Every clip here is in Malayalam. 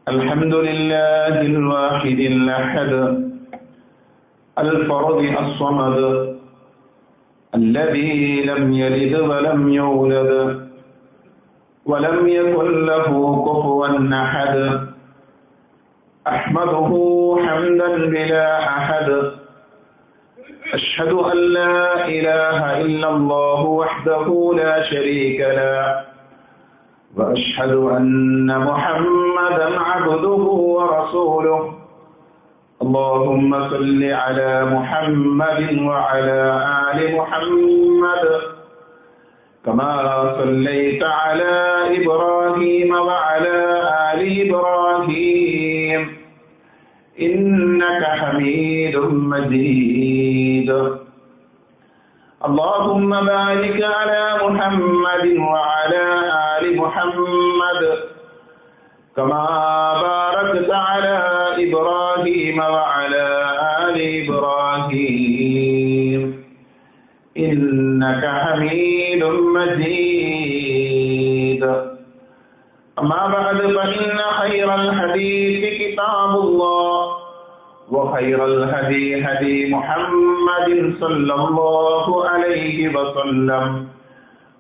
الحمد لله الواحد الأحد الفرد الصمد الذي لم يلد ولم يولد ولم يكن له كفوا أحد أحمده حمدا بلا أحد أشهد أن لا إله إلا الله وحده لا شريك له وأشهد أن محمدا عبده ورسوله اللهم صل على محمد وعلى آل محمد كما صليت على إبراهيم وعلى آل إبراهيم إنك حميد مجيد اللهم بارك على محمد وعلى آل محمد كما باركت على إبراهيم وعلى آل إبراهيم إنك حميد مجيد أما بعد فإن خير الحديث كتاب الله وخير الهدي هدي محمد صلى الله عليه وسلم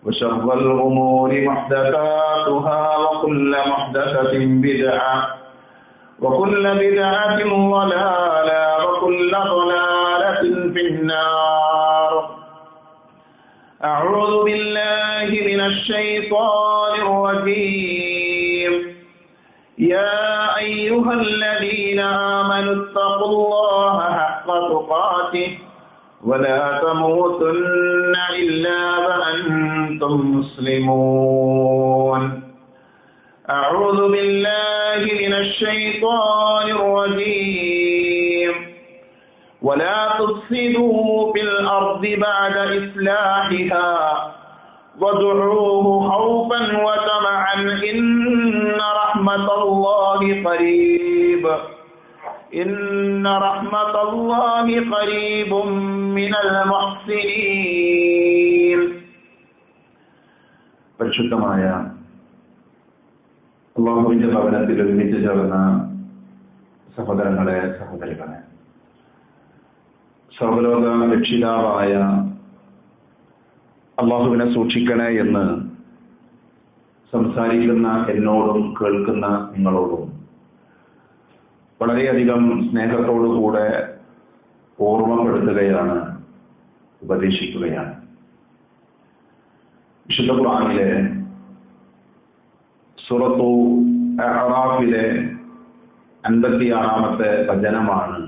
وشر الأمور محدثاتها وكل محدثة بدعة وكل بدعة ضلالة وكل ضلالة في النار. أعوذ بالله من الشيطان الرجيم. يا أيها الذين آمنوا اتقوا الله حق تقاته ولا تموتن إلا وأنتم مسلمون. أعوذ بالله من الشيطان الرجيم. ولا تفسدوا في الأرض بعد إصلاحها وادعوه خوفا وطمعا إن رحمة الله قريب إن رحمة الله قريب من المحسنين. പരിശുദ്ധമായ അല്ലാഹുവിന്റെ ഭവനത്തിൽ ഒരുമിച്ച് ചേർന്ന സഹോദരങ്ങളെ സഹോദരികളെ, സർവ്വലോക രക്ഷിതാവായ അല്ലാഹുവിനെ സൂക്ഷിക്കണേ എന്ന് സംസാരിക്കുന്ന എന്നോടും കേൾക്കുന്ന നിങ്ങളോടും വളരെയധികം സ്നേഹത്തോടുകൂടെ ഓർമ്മപ്പെടുത്തുകയാണ്, ഉപദേശിക്കുകയാണ്. വിശുദ്ധ ഖുർആനിലെ സൂറത്തു അഅറാഫിലെ 56-ാമത്തെ വചനമാണ്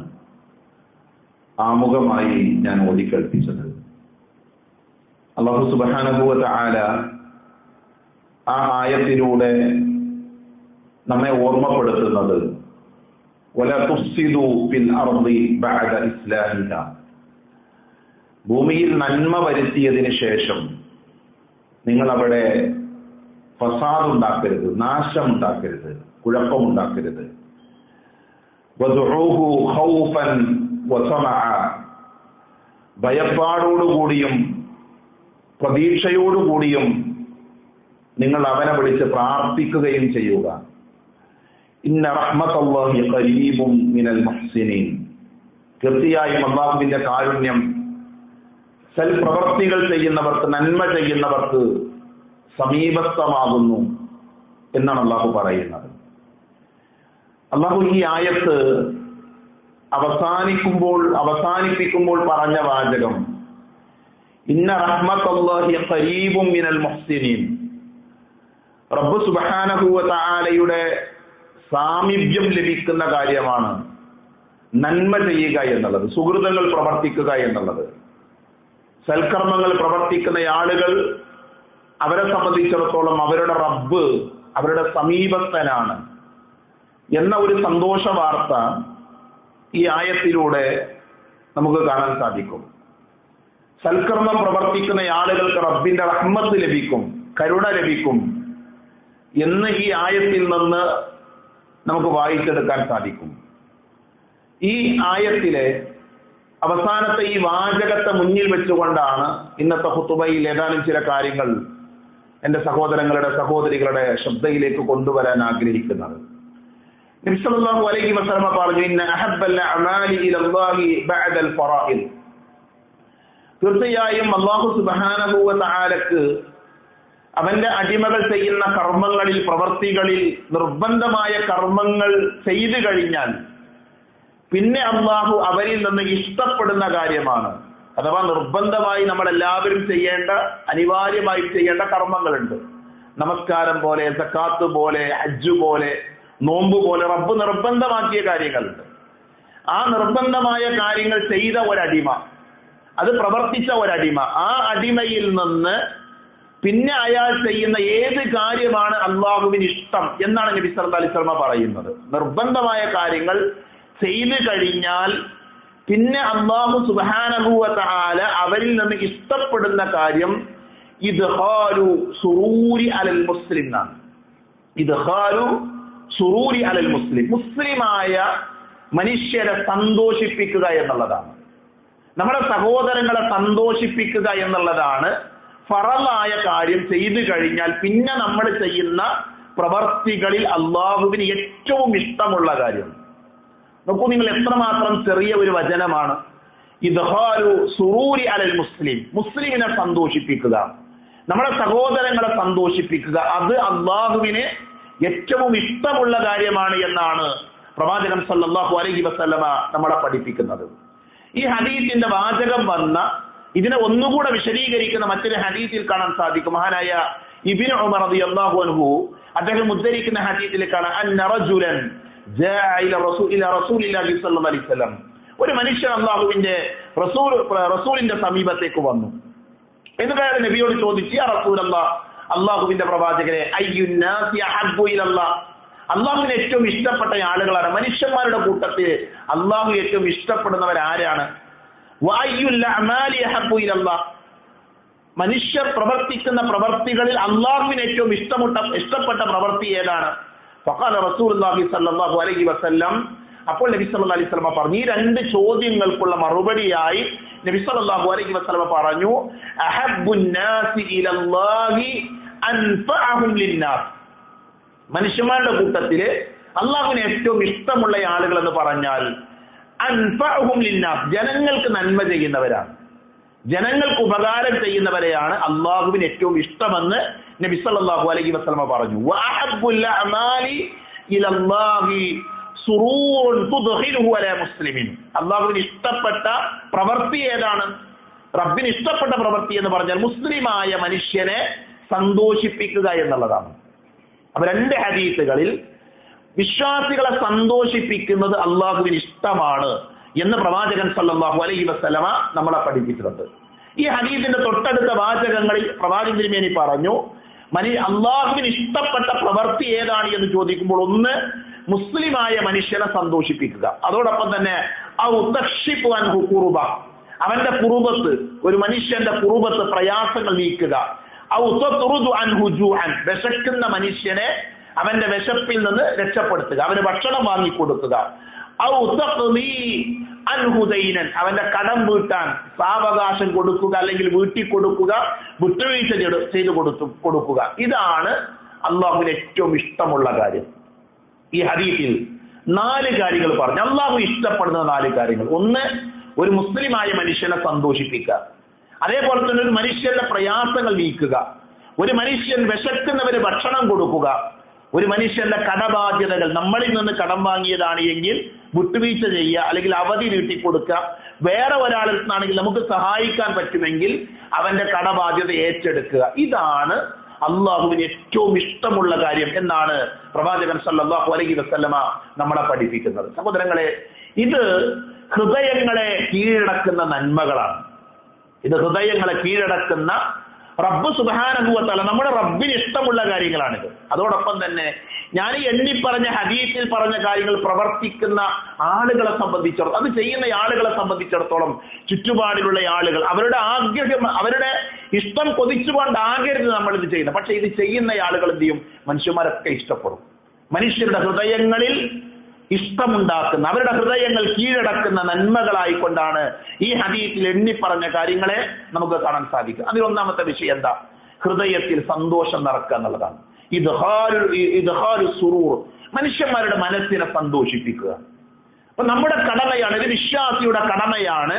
ആമുഖമായി ഞാൻ ഓതിക്കേൾപ്പിച്ചത്. അല്ലാഹു സുബ്ഹാനഹു വ തആല ആ ആയത്തിലൂടെ നമ്മെ ഓർമ്മപ്പെടുത്തുന്നത് വലാ തുഫ്സിദു ഫിൽ അർദി ബഅദ ഇസ്ലാഹിഹാ, ഭൂമിയിൽ നന്മ വരുത്തിയതിനു ശേഷം നിങ്ങൾ അവിടെ ഫസാദ് ഉണ്ടാക്കരുത്, നാശം ഉണ്ടാക്കരുത്, കുഴപ്പമുണ്ടാക്കരുത്. വദഉഹു ഖൗഫൻ വതമഅ, ഭയപ്പാടോടുകൂടിയും പ്രതീക്ഷയോടുകൂടിയും നിങ്ങൾ അവനെ വിളിച്ച് പ്രാർത്ഥിക്കുകയും ചെയ്യുക. ഇന്ന റഹ്മത്തല്ലാഹി ഖരീബും മിനൽ മുഹ്സിനീൻ, തീർച്ചയായും അല്ലാഹുവിന്റെ കാരുണ്യം സൽപ്രവർത്തികൾ ചെയ്യുന്നവർക്ക്, നന്മ ചെയ്യുന്നവർക്ക് സമീപസ്ഥമാകുന്നു എന്നാണ് അല്ലാഹു പറയുന്നത്. അല്ലാഹു ഈ ആയത്ത് അവസാനിപ്പിക്കുമ്പോൾ പറഞ്ഞ വാചകം ഇന്ന റഹ്മത്തല്ലാഹി ഖരീബും മിനൽ മുഹ്സിനീൻ, റബ്ബ് സുബ്ഹാനഹു വ തആലയുടെ സാമീപ്യം ലഭിക്കുന്ന കാര്യമാണ് നന്മ ചെയ്യുക എന്നുള്ളത്, സുഹൃതങ്ങൾ പ്രവർത്തിക്കുക എന്നുള്ളത്. സൽക്കർമ്മങ്ങൾ പ്രവർത്തിക്കുന്ന ആളുകൾ, അവരെ സംബന്ധിച്ചിടത്തോളം അവരുടെ റബ്ബ് അവരുടെ സമീപസ്ഥനാണ് എന്ന ഒരു സന്തോഷ വാർത്ത ഈ ആയത്തിലൂടെ നമുക്ക് കാണാൻ സാധിക്കും. സൽക്കർമ്മം പ്രവർത്തിക്കുന്ന ആളുകൾക്ക് റബ്ബിന്റെ റഹ്മത്ത് ലഭിക്കും, കരുണ ലഭിക്കും എന്ന് ഈ ആയത്തിൽ നിന്ന് നമുക്ക് വായിച്ചെടുക്കാൻ സാധിക്കും. ഈ ആയത്തിലെ അവസാനത്തെ ഈ വാചകത്തെ മുന്നിൽ വെച്ചുകൊണ്ടാണ് ഇന്നത്തെ ഖുതുബയിൽ ഏതാനും ചില കാര്യങ്ങൾ എൻ്റെ സഹോദരങ്ങളുടെ സഹോദരികളുടെ ശ്രദ്ധയിലേക്ക് കൊണ്ടുവരാൻ ആഗ്രഹിക്കുന്നത്. നബി സല്ലല്ലാഹു അലൈഹി വസല്ലം പറഞ്ഞു, ഇന്ന അഹബ്ബൽ അഅമാലി ഇലല്ലാഹി ബഅദൽ ഫറാഇദ്. തീർച്ചയായും അല്ലാഹു സുബ്ഹാനഹു വ തആലക്ക് അവന്റെ അടിമകൾ ചെയ്യുന്ന കർമ്മങ്ങളിൽ, പ്രവർത്തികളിൽ നിർബന്ധമായ കർമ്മങ്ങൾ ചെയ്തു കഴിഞ്ഞാൽ പിന്നെ അല്ലാഹു അവരിൽ നിന്ന് ഇഷ്ടപ്പെടുന്ന കാര്യമാണ്. അഥവാ നിർബന്ധമായി നമ്മൾ എല്ലാവരും ചെയ്യേണ്ട, അനിവാര്യമായി ചെയ്യേണ്ട കർമ്മങ്ങളുണ്ട്. നമസ്കാരം പോലെ, സക്കാത്ത് പോലെ, ഹജ്ജ് പോലെ, നോമ്പ് പോലെ റബ്ബ് നിർബന്ധമാക്കിയ കാര്യങ്ങളുണ്ട്. ആ നിർബന്ധമായ കാര്യങ്ങൾ ചെയ്ത ഒരടിമ, അത് പ്രവർത്തിച്ച ഒരടിമ, ആ അടിമയിൽ നിന്ന് പിന്നെ അയാൾ ചെയ്യുന്ന ഏത് കാര്യമാണ് അള്ളാഹുവിന് ഇഷ്ടം എന്നാണ് നബി സല്ലല്ലാഹു അലൈഹി വസല്ലം പറയുന്നത്. നിർബന്ധമായ കാര്യങ്ങൾ ചെയ്തു കഴിഞ്ഞാൽ പിന്നെ അല്ലാഹു സുബ്ഹാനഹു വ തആല അവരിൽ നിന്ന് ഇഷ്ടപ്പെടുന്ന കാര്യം ഇദ്ഖാലു സുറൂരി അലൽ മുസ്ലിം എന്നാണ്. ഇദ്ഖാലു സുറൂരി അലൽ മുസ്ലിം, മുസ്ലിമായ മനുഷ്യരെ സന്തോഷിപ്പിക്കുക എന്നുള്ളതാണ്. നമ്മുടെ സഹോദരങ്ങളെ സന്തോഷിപ്പിക്കുക എന്നുള്ളതാണ് ഫറലായ കാര്യം. ചെയ്തു കഴിഞ്ഞാൽ പിന്നെ നമ്മൾ ചെയ്യുന്ന പ്രവർത്തികളിൽ അള്ളാഹുവിന് ഏറ്റവും ഇഷ്ടമുള്ള കാര്യം. നോക്കൂ, നിങ്ങൾ എത്രമാത്രം ചെറിയ ഒരു വചനമാണ്. ഇദ്ഖാലു സുറൂരി അലൽ മുസ്ലിം, മുസ്ലിമിനെ സന്തോഷിപ്പിക്കുക, നമ്മുടെ സഹോദരങ്ങളെ സന്തോഷിപ്പിക്കുക, അത് അള്ളാഹുവിന് ഏറ്റവും ഇഷ്ടമുള്ള കാര്യമാണ് എന്നാണ് പ്രവാചകൻ സല്ലല്ലാഹു അലൈഹി വസല്ലമ നമ്മളെ പഠിപ്പിക്കുന്നത്. ഈ ഹദീസിന്റെ വാചകം വന്ന ഇതിനെ ഒന്നുകൂടെ വിശദീകരിക്കുന്ന മറ്റൊരു ഹദീസിൽ കാണാൻ സാധിക്കും. മഹാനായ ഇബ്നു ഉമർ റളിയല്ലാഹു അൻഹു അദ്ദേഹം ഉദ്ധരിക്കുന്ന ഹദീസിൽ കാണാം, അന്ന റജുലൻ ജാഅ ഇല റസൂലില്ലാഹി സ്വല്ലല്ലാഹു അലൈഹി വസല്ലം, ഒരു മനുഷ്യൻ അല്ലാഹുവിന്റെ റസൂലിന്റെ സമീപത്തേക്ക് വന്നു. എന്നിട്ട് അയാൾ നബിയോട് ചോദിച്ചു, യാ റസൂലല്ലാഹ്, അല്ലാഹുവിന്റെ പ്രവാചകരെ, അയ്യുന്നാസി അഹബ്ബു ഇലല്ലാഹ്, അള്ളാഹുവിന് ഏറ്റവും ഇഷ്ടപ്പെട്ട ആളുകളാണ്, മനുഷ്യന്മാരുടെ കൂട്ടത്തിൽ അള്ളാഹു ഏറ്റവും ഇഷ്ടപ്പെടുന്നവർ ആരാണ്? വഅയ്യുൽ അഅമാലി അഹബ്ബു ഇലല്ലാഹ്, മനുഷ്യർ പ്രവർത്തിക്കുന്ന പ്രവർത്തികളിൽ അള്ളാഹുവിന് ഏറ്റവും ഇഷ്ടപ്പെട്ട പ്രവൃത്തി ഏതാണ്? ഫഖാല റസൂലുള്ളാഹി സ്വല്ലല്ലാഹു അലൈഹി വസല്ലം, അപ്പോൾ നബി സല്ലല്ലാഹു അലൈഹി വസല്ലം പറഞ്ഞു, ഈ രണ്ട് ചോദ്യങ്ങൾക്കുള്ള മറുപടിയായി നബി സല്ലല്ലാഹു അലൈഹി വസല്ലം പറഞ്ഞു, അഹബ്ബുൻ നാസി ഇലല്ലാഹി അൻഫഅഹും ലിന്നാസ്, മനുഷ്യന്മാരുടെ കൂട്ടത്തില് അള്ളാഹുവിന് ഏറ്റവും ഇഷ്ടമുള്ള ആളുകൾ എന്ന് പറഞ്ഞാൽ അൻഫഅഹും ലിന്നാസ്, ജനങ്ങൾക്ക് നന്മ ചെയ്യുന്നവരാണ്, ജനങ്ങൾക്ക് ഉപകാരം ചെയ്യുന്നവരെയാണ് അള്ളാഹുവിന് ഏറ്റവും ഇഷ്ടമെന്ന് നബി സല്ലല്ലാഹു അലൈഹി വസല്ലം പറഞ്ഞു. വഅഹബ്ബുൽ അഅമാലി ഇലല്ലാഹി സുറൂറുൻ തുദ്ഖിലുഹു അലാ മുസ്ലിമിൻ, അള്ളാഹുവിന് ഇഷ്ടപ്പെട്ട പ്രവൃത്തി ഏതാണ്? റബ്ബിന് ഇഷ്ടപ്പെട്ട പ്രവൃത്തി എന്ന് പറഞ്ഞാൽ മുസ്ലിമായ മനുഷ്യനെ സന്തോഷിപ്പിക്കുക എന്നുള്ളതാണ്. അപ്പൊ രണ്ട് ഹദീസുകളിൽ വിശ്വാസികളെ സന്തോഷിപ്പിക്കുന്നത് അള്ളാഹുവിന് ഇഷ്ടമാണ് എന്ന് പ്രവാചകൻ സല്ലല്ലാഹു അലൈഹി വസല്ലമ നമ്മളെ പഠിപ്പിച്ചിട്ടുണ്ട്. ഈ ഹദീസിന്റെ തൊട്ടടുത്ത വാചകങ്ങളിൽ പ്രവാചകൻ തിരുമേനി പറഞ്ഞു, അള്ളാഹുവിന് ഇഷ്ടപ്പെട്ട പ്രവൃത്തി ഏതാണ് എന്ന് ചോദിക്കുമ്പോൾ ഒന്ന് മുസ്ലിമായ മനുഷ്യനെ സന്തോഷിപ്പിക്കുക, അതോടൊപ്പം തന്നെ അവന്റെ കുറുബത്ത്, ഒരു മനുഷ്യന്റെ കുറുബത്ത് പ്രയാസങ്ങൾ നീക്കുക, വിശക്കുന്ന മനുഷ്യനെ അവന്റെ വിശപ്പിൽ നിന്ന് രക്ഷപ്പെടുത്തുക, അവന് ഭക്ഷണം വാങ്ങിക്കൊടുക്കുക, അവന്റെ കടം വീട്ടാൻ സാവകാശം കൊടുക്കുക, അല്ലെങ്കിൽ വീട്ടി കൊടുക്കുക, വിട്ടുവീഴ്ച ചെയ്തു കൊടുക്കുക. ഇതാണ് അള്ളാഹുവിന് ഏറ്റവും ഇഷ്ടമുള്ള കാര്യം. ഈ ഹദീസിൽ 4 കാര്യങ്ങൾ പറഞ്ഞു, അള്ളാഹു ഇഷ്ടപ്പെടുന്ന 4 കാര്യങ്ങൾ. ഒന്ന്, ഒരു മുസ്ലിമായ മനുഷ്യനെ സന്തോഷിപ്പിക്കുക, അതേപോലെ തന്നെ ഒരു മനുഷ്യന്റെ പ്രയാസങ്ങൾ നീക്കുക, ഒരു മനുഷ്യൻ വിശക്കുന്നവര് ഭക്ഷണം കൊടുക്കുക, ഒരു മനുഷ്യന്റെ കടബാധ്യതകൾ, നമ്മളിൽ നിന്ന് കടം വാങ്ങിയതാണ് എങ്കിൽ വിട്ടുവീഴ്ച ചെയ്യുക, അല്ലെങ്കിൽ അവധി നീട്ടിക്കൊടുക്കുക, വേറെ ഒരാളിൽ നിന്നാണെങ്കിൽ നമുക്ക് സഹായിക്കാൻ പറ്റുമെങ്കിൽ അവന്റെ കടബാധ്യത ഏറ്റെടുക്കുക. ഇതാണ് അള്ളാഹുവിന് ഏറ്റവും ഇഷ്ടമുള്ള കാര്യം എന്നാണ് പ്രവാചകൻ സല്ലല്ലാഹു അലൈഹി വസല്ലമ നമ്മളെ പഠിപ്പിക്കുന്നത്. സഹോദരങ്ങളെ, ഇത് ഹൃദയങ്ങളെ കീഴടക്കുന്ന നന്മകളാണ്. ഇത് ഹൃദയങ്ങളെ കീഴടക്കുന്ന റബ്ബ് സുബ്ഹാനഹു വ തആല, നമ്മുടെ റബ്ബിന് ഇഷ്ടമുള്ള കാര്യങ്ങളാണിത്. അതോടൊപ്പം തന്നെ ഞാൻ ഈ എണ്ണിപ്പറഞ്ഞ ഹദീസിൽ പറഞ്ഞ കാര്യങ്ങൾ പ്രവർത്തിക്കുന്ന ആളുകളെ സംബന്ധിച്ചിടത്തോളം, അത് ചെയ്യുന്ന ആളുകളെ സംബന്ധിച്ചിടത്തോളം, ചുറ്റുപാടിലുള്ള ആളുകൾ അവരുടെ ആഗ്രഹം, അവരുടെ ഇഷ്ടം കൊതിച്ചുകൊണ്ടാകരുത് നമ്മൾ ഇത് ചെയ്യുന്നത്. പക്ഷെ ഇത് ചെയ്യുന്ന ആളുകൾ എന്ത് ചെയ്യും? മനുഷ്യന്മാരൊക്കെ ഇഷ്ടപ്പെടും. മനുഷ്യരുടെ ഹൃദയങ്ങളിൽ ഇഷ്ടമുണ്ടാക്കുന്ന, അവരുടെ ഹൃദയങ്ങൾ കീഴടക്കുന്ന നന്മകളായിക്കൊണ്ടാണ് ഈ ഹദീസിൽ എണ്ണിപ്പറഞ്ഞ കാര്യങ്ങളെ നമുക്ക് കാണാൻ സാധിക്കും. അതിൽ ഒന്നാമത്തെ വിഷയം എന്താ? ഹൃദയത്തിൽ സന്തോഷം നിറക്കുക എന്നുള്ളതാണ്. ഇദ്ഖാലു സുറൂർ, മനുഷ്യന്മാരുടെ മനസ്സിനെ സന്തോഷിപ്പിക്കുക. അപ്പൊ നമ്മുടെ കടമയാണ്, ഒരു വിശ്വാസിയുടെ കടമയാണ്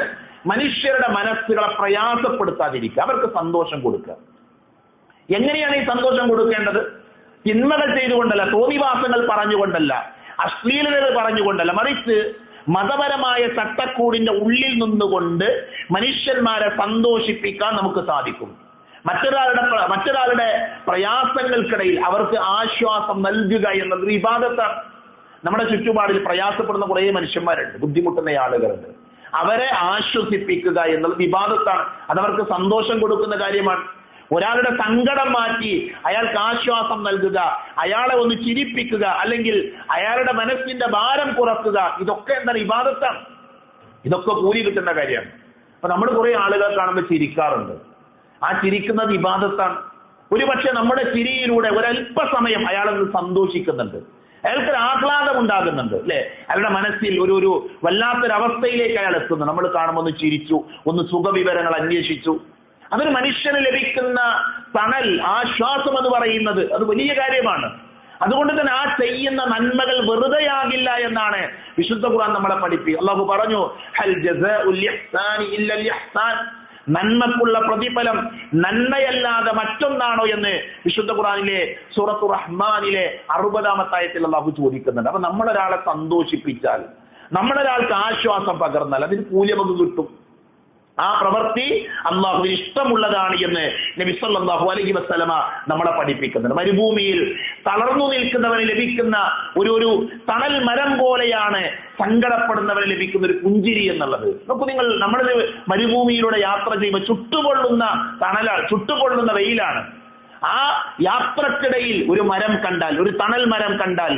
മനുഷ്യരുടെ മനസ്സുകളെ പ്രയാസപ്പെടുത്താതിരിക്കുക, അവർക്ക് സന്തോഷം കൊടുക്കുക. എങ്ങനെയാണ് ഈ സന്തോഷം കൊടുക്കേണ്ടത്? തിന്മകൾ ചെയ്തുകൊണ്ടല്ല, തോന്നിവാസങ്ങൾ പറഞ്ഞുകൊണ്ടല്ല, അശ്ലീലതകൾ പറഞ്ഞുകൊണ്ടല്ല, മറിച്ച് മതപരമായ ചട്ടക്കൂടിന്റെ ഉള്ളിൽ നിന്നുകൊണ്ട് മനുഷ്യന്മാരെ സന്തോഷിപ്പിക്കാൻ നമുക്ക് സാധിക്കും. മറ്റൊരാളുടെ പ്രയാസങ്ങൾക്കിടയിൽ അവർക്ക് ആശ്വാസം നൽകുക എന്നത് ഇബാദത്താണ്. നമ്മുടെ ചുറ്റുപാടിൽ പ്രയാസപ്പെടുന്ന കുറേ മനുഷ്യന്മാരുണ്ട്, ബുദ്ധിമുട്ടുന്ന ആളുകളുണ്ട്. അവരെ ആശ്വസിപ്പിക്കുക എന്നുള്ളത് ഇബാദത്താണ്. അതവർക്ക് സന്തോഷം കൊടുക്കുന്ന കാര്യമാണ്. ഒരാളുടെ സങ്കടം മാറ്റി അയാൾക്ക് ആശ്വാസം നൽകുക, അയാളെ ഒന്ന് ചിരിപ്പിക്കുക, അല്ലെങ്കിൽ അയാളുടെ മനസ്സിന്റെ ഭാരം കുറക്കുക, ഇതൊക്കെ എന്താണ്? ഇബാദത്താണ്. ഇതൊക്കെ കൂലി കിട്ടുന്ന കാര്യമാണ്. അപ്പൊ നമ്മൾ കുറെ ആളുകൾ കാണുമ്പോൾ ചിരിക്കാറുണ്ട്. ആ ചിരിക്കുന്നത് ഇബാദത്താണ്. ഒരുപക്ഷെ നമ്മുടെ ചിരിയിലൂടെ ഒരല്പസമയം അയാളൊന്ന് സന്തോഷിക്കുന്നുണ്ട്, അയാൾക്കൊരു ആഹ്ലാദം ഉണ്ടാകുന്നുണ്ട്, അല്ലെ? അയാളുടെ മനസ്സിൽ ഒരു വല്ലാത്തൊരവസ്ഥയിലേക്ക് അയാൾ എത്തുന്നു. നമ്മൾ കാണുമ്പോൾ ഒന്ന് ചിരിച്ചു, ഒന്ന് സുഖവിവരങ്ങൾ അന്വേഷിച്ചു. അതൊരു മനുഷ്യന് ലഭിക്കുന്ന തണൽ, ആശ്വാസം എന്ന് പറയുന്നത് അത് വലിയ കാര്യമാണ്. അതുകൊണ്ട് തന്നെ ആ ചെയ്യുന്ന നന്മകൾ വെറുതെയാകില്ല എന്നാണ് വിശുദ്ധ ഖുർആൻ നമ്മളെ പഠിപ്പിക്കുക. അല്ലാഹു പറഞ്ഞു, ഹൽ ജസാഉൽ ഇഹ്സാനി ഇല്ലൽ ഇഹ്സാൻ, നന്മക്കുള്ള പ്രതിഫലം നന്മയല്ലാതെ മറ്റൊന്നാണോ എന്ന് വിശുദ്ധ ഖുർആനിലെ സൂറത്തു റഹ്മാനിലെ 60-ാമത്തെ ആയത്തിൽ അല്ലാഹു ചോദിക്കുന്നുണ്ട്. അപ്പൊ നമ്മളൊരാളെ സന്തോഷിപ്പിച്ചാൽ, നമ്മളൊരാൾക്ക് ആശ്വാസം പകർന്നാൽ അതിന് കൂലി നമുക്ക് കിട്ടും. ആ പ്രവൃത്തി അല്ലാഹുവിന് ഇഷ്ടമുള്ളതാണ് എന്ന് നബി സല്ലല്ലാഹു അലൈഹി വസല്ലമ നമ്മളെ പഠിപ്പിക്കുന്നുണ്ട്. മരുഭൂമിയിൽ തളർന്നു നിൽക്കുന്നവന് ലഭിക്കുന്ന ഒരു തണൽ മരം പോലെയാണ് സങ്കടപ്പെടുന്നവന് ലഭിക്കുന്ന ഒരു പുഞ്ചിരി എന്നുള്ളത്. നോക്കൂ നിങ്ങൾ, നമ്മളൊരു മരുഭൂമിയിലൂടെ യാത്ര ചെയ്യുമ്പോൾ ചുട്ടുപൊള്ളുന്ന തണലാണ്, ചുട്ടുപൊള്ളുന്ന വെയിലാണ്. ആ യാത്രക്കിടയിൽ ഒരു മരം കണ്ടാൽ, ഒരു തണൽ മരം കണ്ടാൽ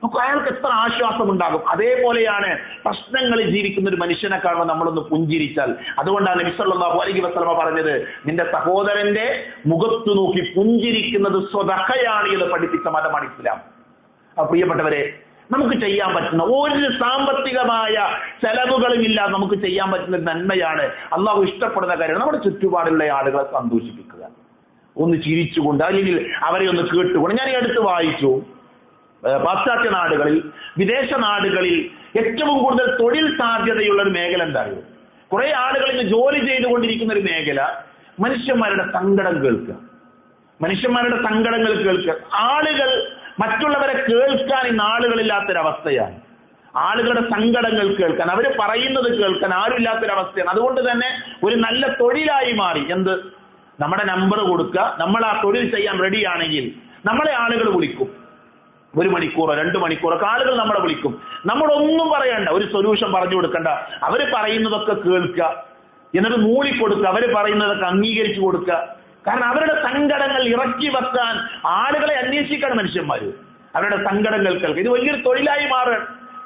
നമുക്ക് അയാൾക്ക് എത്ര ആശ്വാസം ഉണ്ടാകും. അതേപോലെയാണ് പ്രശ്നങ്ങളിൽ ജീവിക്കുന്ന ഒരു മനുഷ്യനെ കാണുമ്പോൾ നമ്മളൊന്ന് പുഞ്ചിരിച്ചാൽ. അതുകൊണ്ടാണ് നബി സല്ലല്ലാഹു അലൈഹി വസല്ലമ പറഞ്ഞത്, നിന്റെ സഹോദരന്റെ മുഖത്തു നോക്കി പുഞ്ചിരിക്കുന്നത് സ്വതഖയാണ് എന്ന് പഠിപ്പിച്ച മതമാണ് ഇസ്ലാം. പ്രിയപ്പെട്ടവരെ, നമുക്ക് ചെയ്യാൻ പറ്റുന്ന ഒരു സാമ്പത്തികമായ ചെലവുകളും ഇല്ലാതെ നമുക്ക് ചെയ്യാൻ പറ്റുന്ന നന്മയാണ്, അള്ളാഹു ഇഷ്ടപ്പെടുന്ന കാര്യമാണ് നമ്മുടെ ചുറ്റുപാടുള്ള ആളുകളെ സന്തോഷിപ്പിക്കുക. ഒന്ന് ചിരിച്ചുകൊണ്ട്, അല്ലെങ്കിൽ അവരെ ഒന്ന് കേട്ടുകൊണ്ട്. ഞാൻ ഈ അടുത്ത് വായിച്ചു, പാശ്ചാത്യ നാടുകളിൽ, വിദേശ നാടുകളിൽ ഏറ്റവും കൂടുതൽ തൊഴിൽ സാധ്യതയുള്ള ഒരു മേഖല എന്തായിരുന്നു? കുറെ ആളുകൾ ഇന്ന് ജോലി ചെയ്തുകൊണ്ടിരിക്കുന്ന ഒരു മേഖല മനുഷ്യന്മാരുടെ സങ്കടം കേൾക്കുക, മനുഷ്യന്മാരുടെ സങ്കടങ്ങൾ കേൾക്കുക. ആളുകൾ മറ്റുള്ളവരെ കേൾക്കാൻ ഇന്ന് ആളുകളില്ലാത്തൊരവസ്ഥയാണ്. ആളുകളുടെ സങ്കടങ്ങൾ കേൾക്കാൻ, അവർ പറയുന്നത് കേൾക്കാൻ ആരുമില്ലാത്തൊരവസ്ഥയാണ്. അതുകൊണ്ട് തന്നെ ഒരു നല്ല തൊഴിലായി മാറി എന്ത്? നമ്മുടെ നമ്പർ കൊടുക്കുക, നമ്മൾ ആ തൊഴിൽ ചെയ്യാൻ റെഡിയാണെങ്കിൽ നമ്മളെ ആളുകൾ വിളിക്കും. 1 മണിക്കൂറോ 2 മണിക്കൂറൊക്കെ ആളുകൾ നമ്മളെ വിളിക്കും. നമ്മളൊന്നും പറയണ്ട, ഒരു സൊല്യൂഷൻ പറഞ്ഞു കൊടുക്കണ്ട, അവർ പറയുന്നതൊക്കെ കേൾക്കുക, എന്നിട്ട് മൂളിക്കൊടുക്കുക, അവർ പറയുന്നതൊക്കെ അംഗീകരിച്ചു കൊടുക്കുക. കാരണം അവരുടെ സങ്കടങ്ങൾ ഇറക്കി വെക്കാൻ ആളുകളെ അന്വേഷിക്കണം മനുഷ്യന്മാർ, അവരുടെ സങ്കടങ്ങൾ കേൾക്കുക. ഇത് വലിയൊരു തൊഴിലായി മാറുക,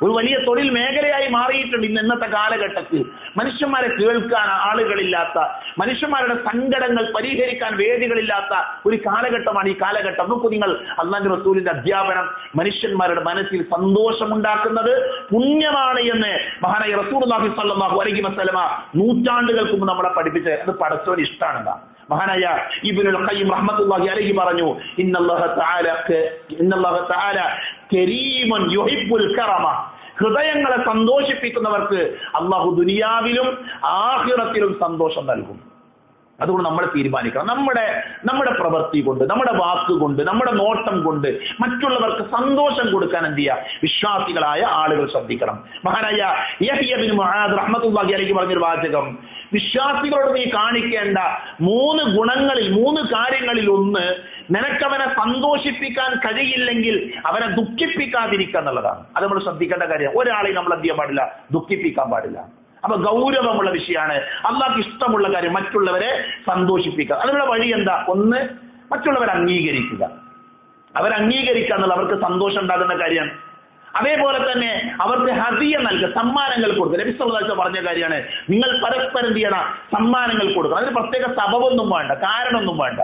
ഒരു വലിയ തൊഴിൽ മേഖലയായി മാറിയിട്ടുണ്ട് ഇന്നത്തെ കാലഘട്ടത്തിൽ. മനുഷ്യന്മാരെ കേൾക്കാൻ ആളുകളില്ലാത്ത, മനുഷ്യന്മാരുടെ സങ്കടങ്ങൾ പരിഹരിക്കാൻ വേദികളില്ലാത്ത ഒരു കാലഘട്ടമാണ് ഈ കാലഘട്ടം. നോക്കൂ നിങ്ങൾ, അല്ലാഹുവിന്റെ റസൂലിന്റെ അധ്യാപനം മനുഷ്യന്മാരുടെ മനസ്സിൽ സന്തോഷമുണ്ടാക്കുന്നത് പുണ്യമാണ് എന്ന് മഹാനായ റസൂലുള്ളാഹി സ്വല്ലല്ലാഹു അലൈഹി വസല്ലമ നൂറ്റാണ്ടുകൾക്ക് മുമ്പ് നമ്മളെ പഠിപ്പിച്ചത്. അത് പടച്ചവന് ഇഷ്ടമാണ്. മഹാനായ ഇബ്നുൽ ഖയ്യിം റഹ്മത്തുള്ളാഹി അലൈഹി പറഞ്ഞു, ഇന്നല്ലാഹ തആല കരീമുൻ യുഹിബ്ബുൽ കറമ, ഹൃദയങ്ങളെ സന്തോഷിപ്പിക്കുന്നവർക്ക് അല്ലാഹു ദുനിയാവിലും ആഖിറത്തിലും സന്തോഷം നൽകും. അതുകൊണ്ട് നമ്മൾ തീരുമാനിക്കണം, നമ്മുടെ പ്രവൃത്തി കൊണ്ട്, നമ്മുടെ വാക്കുകൊണ്ട്, നമ്മുടെ നോട്ടം കൊണ്ട് മറ്റുള്ളവർക്ക് സന്തോഷം കൊടുക്കാൻ എന്ത് ചെയ്യുക? വിശ്വാസികളായ ആളുകൾ ശ്രദ്ധിക്കണം. മഹാനായ യഹ്യ ബിൻ മുആദ് റഹ്മത്തുള്ളാഹി അലൈഹി പറഞ്ഞൊരു വാചകം, വിശ്വാസികളോട് നീ കാണിക്കേണ്ട 3 ഗുണങ്ങളിൽ, 3 കാര്യങ്ങളിൽ ഒന്ന്, നിനക്കവനെ സന്തോഷിപ്പിക്കാൻ കഴിയില്ലെങ്കിൽ അവനെ ദുഃഖിപ്പിക്കാതിരിക്കുക എന്നുള്ളതാണ്. അത് നമ്മൾ ശ്രദ്ധിക്കേണ്ട കാര്യം. ഒരാളെയും നമ്മൾ എന്ത് ചെയ്യാൻ പാടില്ല? ദുഃഖിപ്പിക്കാൻ പാടില്ല. അപ്പൊ ഗൗരവമുള്ള വിഷയമാണ്. അള്ളാഹ്ക്ക് ഇഷ്ടമുള്ള കാര്യം മറ്റുള്ളവരെ സന്തോഷിപ്പിക്കുക. അതിനുള്ള വഴി എന്താ? ഒന്ന്, മറ്റുള്ളവരെ അംഗീകരിക്കുക. അവരംഗീകരിക്കുക എന്നുള്ള അവർക്ക് സന്തോഷം ഉണ്ടാകുന്ന കാര്യമാണ്. അതേപോലെ തന്നെ അവർക്ക് ഹദിയ നൽകുക, സമ്മാനങ്ങൾ കൊടുക്കുക. നബി സല്ലല്ലാഹു അലൈഹി വസല്ലം പറഞ്ഞ കാര്യമാണ്, നിങ്ങൾ പരസ്പരം എന്ത് ചെയ്യണം? സമ്മാനങ്ങൾ കൊടുക്കുക. അതിന് പ്രത്യേക സബബൊന്നും വേണ്ട, കാരണമൊന്നും വേണ്ട.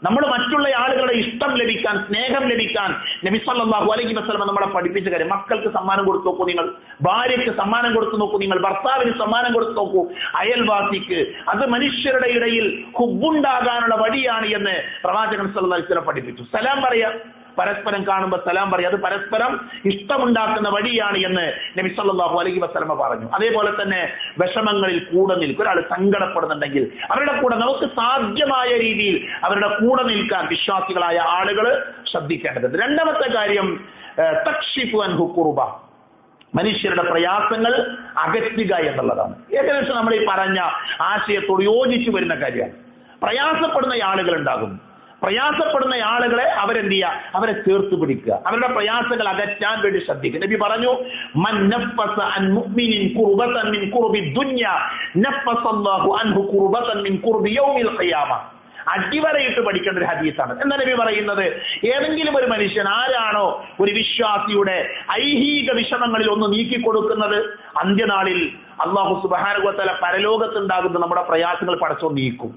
നമ്മൾ മറ്റുള്ള ആളുകളുടെ ഇഷ്ടം ലഭിക്കാൻ, സ്നേഹം ലഭിക്കാൻ നബി സല്ലല്ലാഹു അലൈഹി വസല്ലം നമ്മളെ പഠിപ്പിച്ച കാര്യം. മക്കൾക്ക് സമ്മാനം കൊടുത്തു നോക്കൂ നിങ്ങൾ, ഭാര്യയ്ക്ക് സമ്മാനം കൊടുത്തു നോക്കൂ നിങ്ങൾ, ഭർത്താവിന് സമ്മാനം കൊടുത്തു നോക്കൂ, അയൽവാസിക്ക്. അത് മനുഷ്യരുടെ ഇടയിൽ ഹുബ്ബുണ്ടാകാനുള്ള വഴിയാണ് എന്ന് പ്രവാചകൻ സല്ലല്ലാഹു അലൈഹി വസല്ലം പഠിപ്പിച്ചു. സലാം പറയാ, പരസ്പരം കാണുമ്പോൾ സലാം പറയും. അത് പരസ്പരം ഇഷ്ടമുണ്ടാക്കുന്ന വഴിയാണ് എന്ന് നബി സല്ലല്ലാഹു അലൈഹി വസല്ലമ പറഞ്ഞു. അതേപോലെ തന്നെ വിഷമങ്ങളിൽ കൂടെ നിൽക്കും. ഒരാൾ സങ്കടപ്പെടുന്നുണ്ടെങ്കിൽ അവരുടെ കൂടെ നമുക്ക് സാധ്യമായ രീതിയിൽ അവരുടെ കൂടെ നിൽക്കാൻ വിശ്വാസികളായ ആളുകൾ ശ്രദ്ധിക്കേണ്ടത്. രണ്ടാമത്തെ കാര്യം തക്ഷിഫു അൻഹു കുർബ, മനുഷ്യരുടെ പ്രയാസങ്ങൾ അകറ്റുക എന്നുള്ളതാണ്. ഏകദേശം നമ്മൾ ഈ പറഞ്ഞ ആശയത്തോട് യോജിച്ചു വരുന്ന കാര്യമാണ്. പ്രയാസപ്പെടുന്ന ആളുകൾ ഉണ്ടാകും. പ്രയാസപ്പെടുന്ന ആളുകളെ അവരെന്ത് ചെയ്യുക? അവരെ ചേർത്ത് പിടിക്കുക, അവരുടെ പ്രയാസങ്ങൾ അകറ്റാൻ വേണ്ടി ശ്രദ്ധിക്കുക. നബി പറഞ്ഞു, മൻ നഫസ അൻ മുഅ്മിനിൻ കുർബതൻ മിൻ കുർബി ദുനിയ നഫസല്ലാഹു അൻഹു കുർബതൻ മിൻ കുർബി യൗമിൽ ഖിയാമ. അടിവരയിട്ട് പഠിക്കേണ്ട ഒരു ഹദീസാണ്. എന്താ നബി പറയുന്നത്? ഏതെങ്കിലും ഒരു മനുഷ്യൻ, ആരാണോ ഒരു വിശ്വാസിയുടെ ഐഹിക വിഷമങ്ങളിൽ ഒന്ന് നീക്കിക്കൊടുക്കുന്നത്, അന്ത്യനാളിൽ അല്ലാഹു സുബ്ഹാനഹു വ തആല പരലോകത്തുണ്ടാകുന്ന നമ്മുടെ പ്രയാസങ്ങൾ പടച്ചോൻ നീക്കും.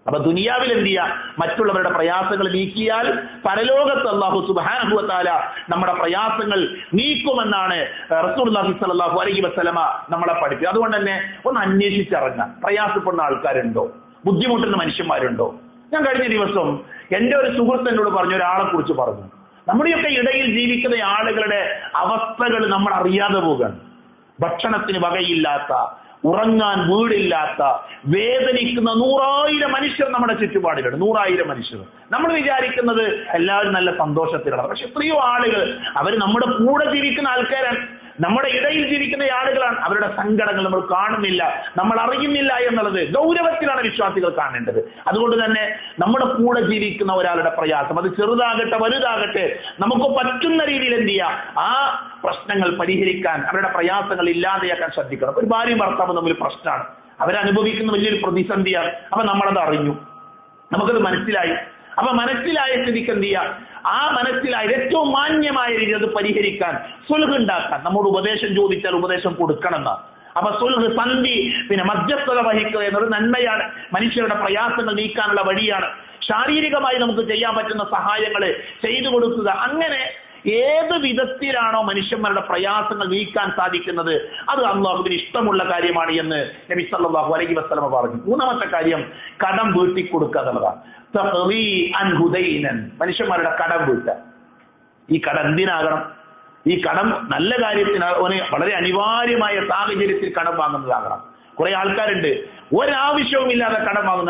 അപ്പൊ ദുനിയാവിൽ എന്ത് ചെയ്യുക? മറ്റുള്ളവരുടെ പ്രയാസങ്ങൾ നീക്കിയാൽ പരലോകത്ത് അല്ലാഹു സുബ്ഹാനഹു വ തആല നമ്മുടെ പ്രയാസങ്ങൾ നീക്കുമെന്നാണ് റസൂലുള്ളാഹി സ്വല്ലല്ലാഹു അലൈഹി വസല്ലമ നമ്മളെ പഠിപ്പിക്കുക. അതുകൊണ്ട് തന്നെ ഒന്ന് അന്വേഷിച്ചിറങ്ങാം. പ്രയാസപ്പെടുന്ന ആൾക്കാരുണ്ടോ? ബുദ്ധിമുട്ടുന്ന മനുഷ്യന്മാരുണ്ടോ? ഞാൻ കഴിഞ്ഞ ദിവസം എൻ്റെ ഒരു സുഹൃത്ത് എന്നോട് പറഞ്ഞു, ഒരാളെ കുറിച്ച് പറഞ്ഞു, നമ്മുടെയൊക്കെ ഇടയിൽ ജീവിക്കുന്ന ആളുകളുടെ അവസ്ഥകൾ നമ്മൾ അറിയാതെ പോവുകയാണ്. ഭക്ഷണത്തിന് വകയില്ലാത്ത, ഉറങ്ങാൻ വീടില്ലാത്ത, വേദനിക്കുന്ന 100,000 മനുഷ്യർ നമ്മുടെ ചുറ്റുപാടിലുണ്ട്. 100,000 മനുഷ്യർ. നമ്മൾ വിചാരിക്കുന്നത് എല്ലാവരും നല്ല സന്തോഷത്തിലാണ്. പക്ഷെ എത്രയോ ആളുകൾ അവർ നമ്മുടെ കൂടെ ജീവിക്കുന്ന ആൾക്കാരാണ്, നമ്മുടെ ഇടയിൽ ജീവിക്കുന്ന ആളുകളാണ്. അവരുടെ സങ്കടങ്ങൾ നമ്മൾ കാണുന്നില്ല, നമ്മൾ അറിയുന്നില്ല എന്നുള്ളത് ഗൗരവത്തിലാണ് വിശ്വാസികൾ കാണേണ്ടത്. അതുകൊണ്ട് തന്നെ നമ്മുടെ കൂടെ ജീവിക്കുന്ന ഒരാളുടെ പ്രയാസം, അത് ചെറുതാകട്ടെ വലുതാകട്ടെ, നമുക്ക് പറ്റുന്ന രീതിയിൽ എന്ത് ചെയ്യുക? ആ പ്രശ്നങ്ങൾ പരിഹരിക്കാൻ, അവരുടെ പ്രയാസങ്ങൾ ഇല്ലാതെയാക്കാൻ ശ്രദ്ധിക്കണം. ഒരു ഭാര്യയും ഭർത്താവും തമ്മിൽ പ്രശ്നമാണ്, അവരനുഭവിക്കുന്ന വലിയൊരു പ്രതിസന്ധിയാണ്. അപ്പൊ നമ്മളത് അറിഞ്ഞു, നമുക്കത് മനസ്സിലായി. അപ്പൊ മനസ്സിലായ സ്ഥിതിക്ക് എന്ത് ചെയ്യുക? ആ മനസ്സിലായ ഏറ്റവും മാന്യമായ രീതിയിൽ അത് പരിഹരിക്കാൻ, സുൽഹ് ഉണ്ടാക്കാൻ, നമ്മോട് ഉപദേശം ചോദിച്ചാൽ ഉപദേശം കൊടുക്കണം എന്നാണ്. അപ്പൊ സുൽഹ്, സന്ധി, പിന്നെ മധ്യസ്ഥത വഹിക്കുക എന്നത് നന്മയാണ്, മനുഷ്യരുടെ പ്രയാസങ്ങൾ നീക്കാനുള്ള വഴിയാണ്. ശാരീരികമായി നമുക്ക് ചെയ്യാൻ പറ്റുന്ന സഹായങ്ങൾ ചെയ്തു കൊടുക്കുക. അങ്ങനെ ഏത് വിധത്തിലാണോ മനുഷ്യന്മാരുടെ പ്രയാസങ്ങൾ നീക്കാൻ സാധിക്കുന്നത്, അത് അല്ലാഹുവിന് ഇഷ്ടമുള്ള കാര്യമാണ് എന്ന് നബി സല്ലല്ലാഹു അലൈഹി വസല്ലമ പറഞ്ഞു. മൂന്നാമത്തെ കാര്യം കടം വീട്ടി കൊടുക്കുക എന്നുള്ളതാണ്. മനുഷ്യന്മാരുടെ കടം വീട്ടുക. ഈ കടം എന്തിനാകണം? ഈ കടം നല്ല കാര്യത്തിന്, വളരെ അനിവാര്യമായ സാഹചര്യത്തിൽ കടം വാങ്ങുന്നതാകണം. കുറെ ആൾക്കാരുണ്ട് ഒരാവശ്യവും ഇല്ലാതെ കടം വാങ്ങും.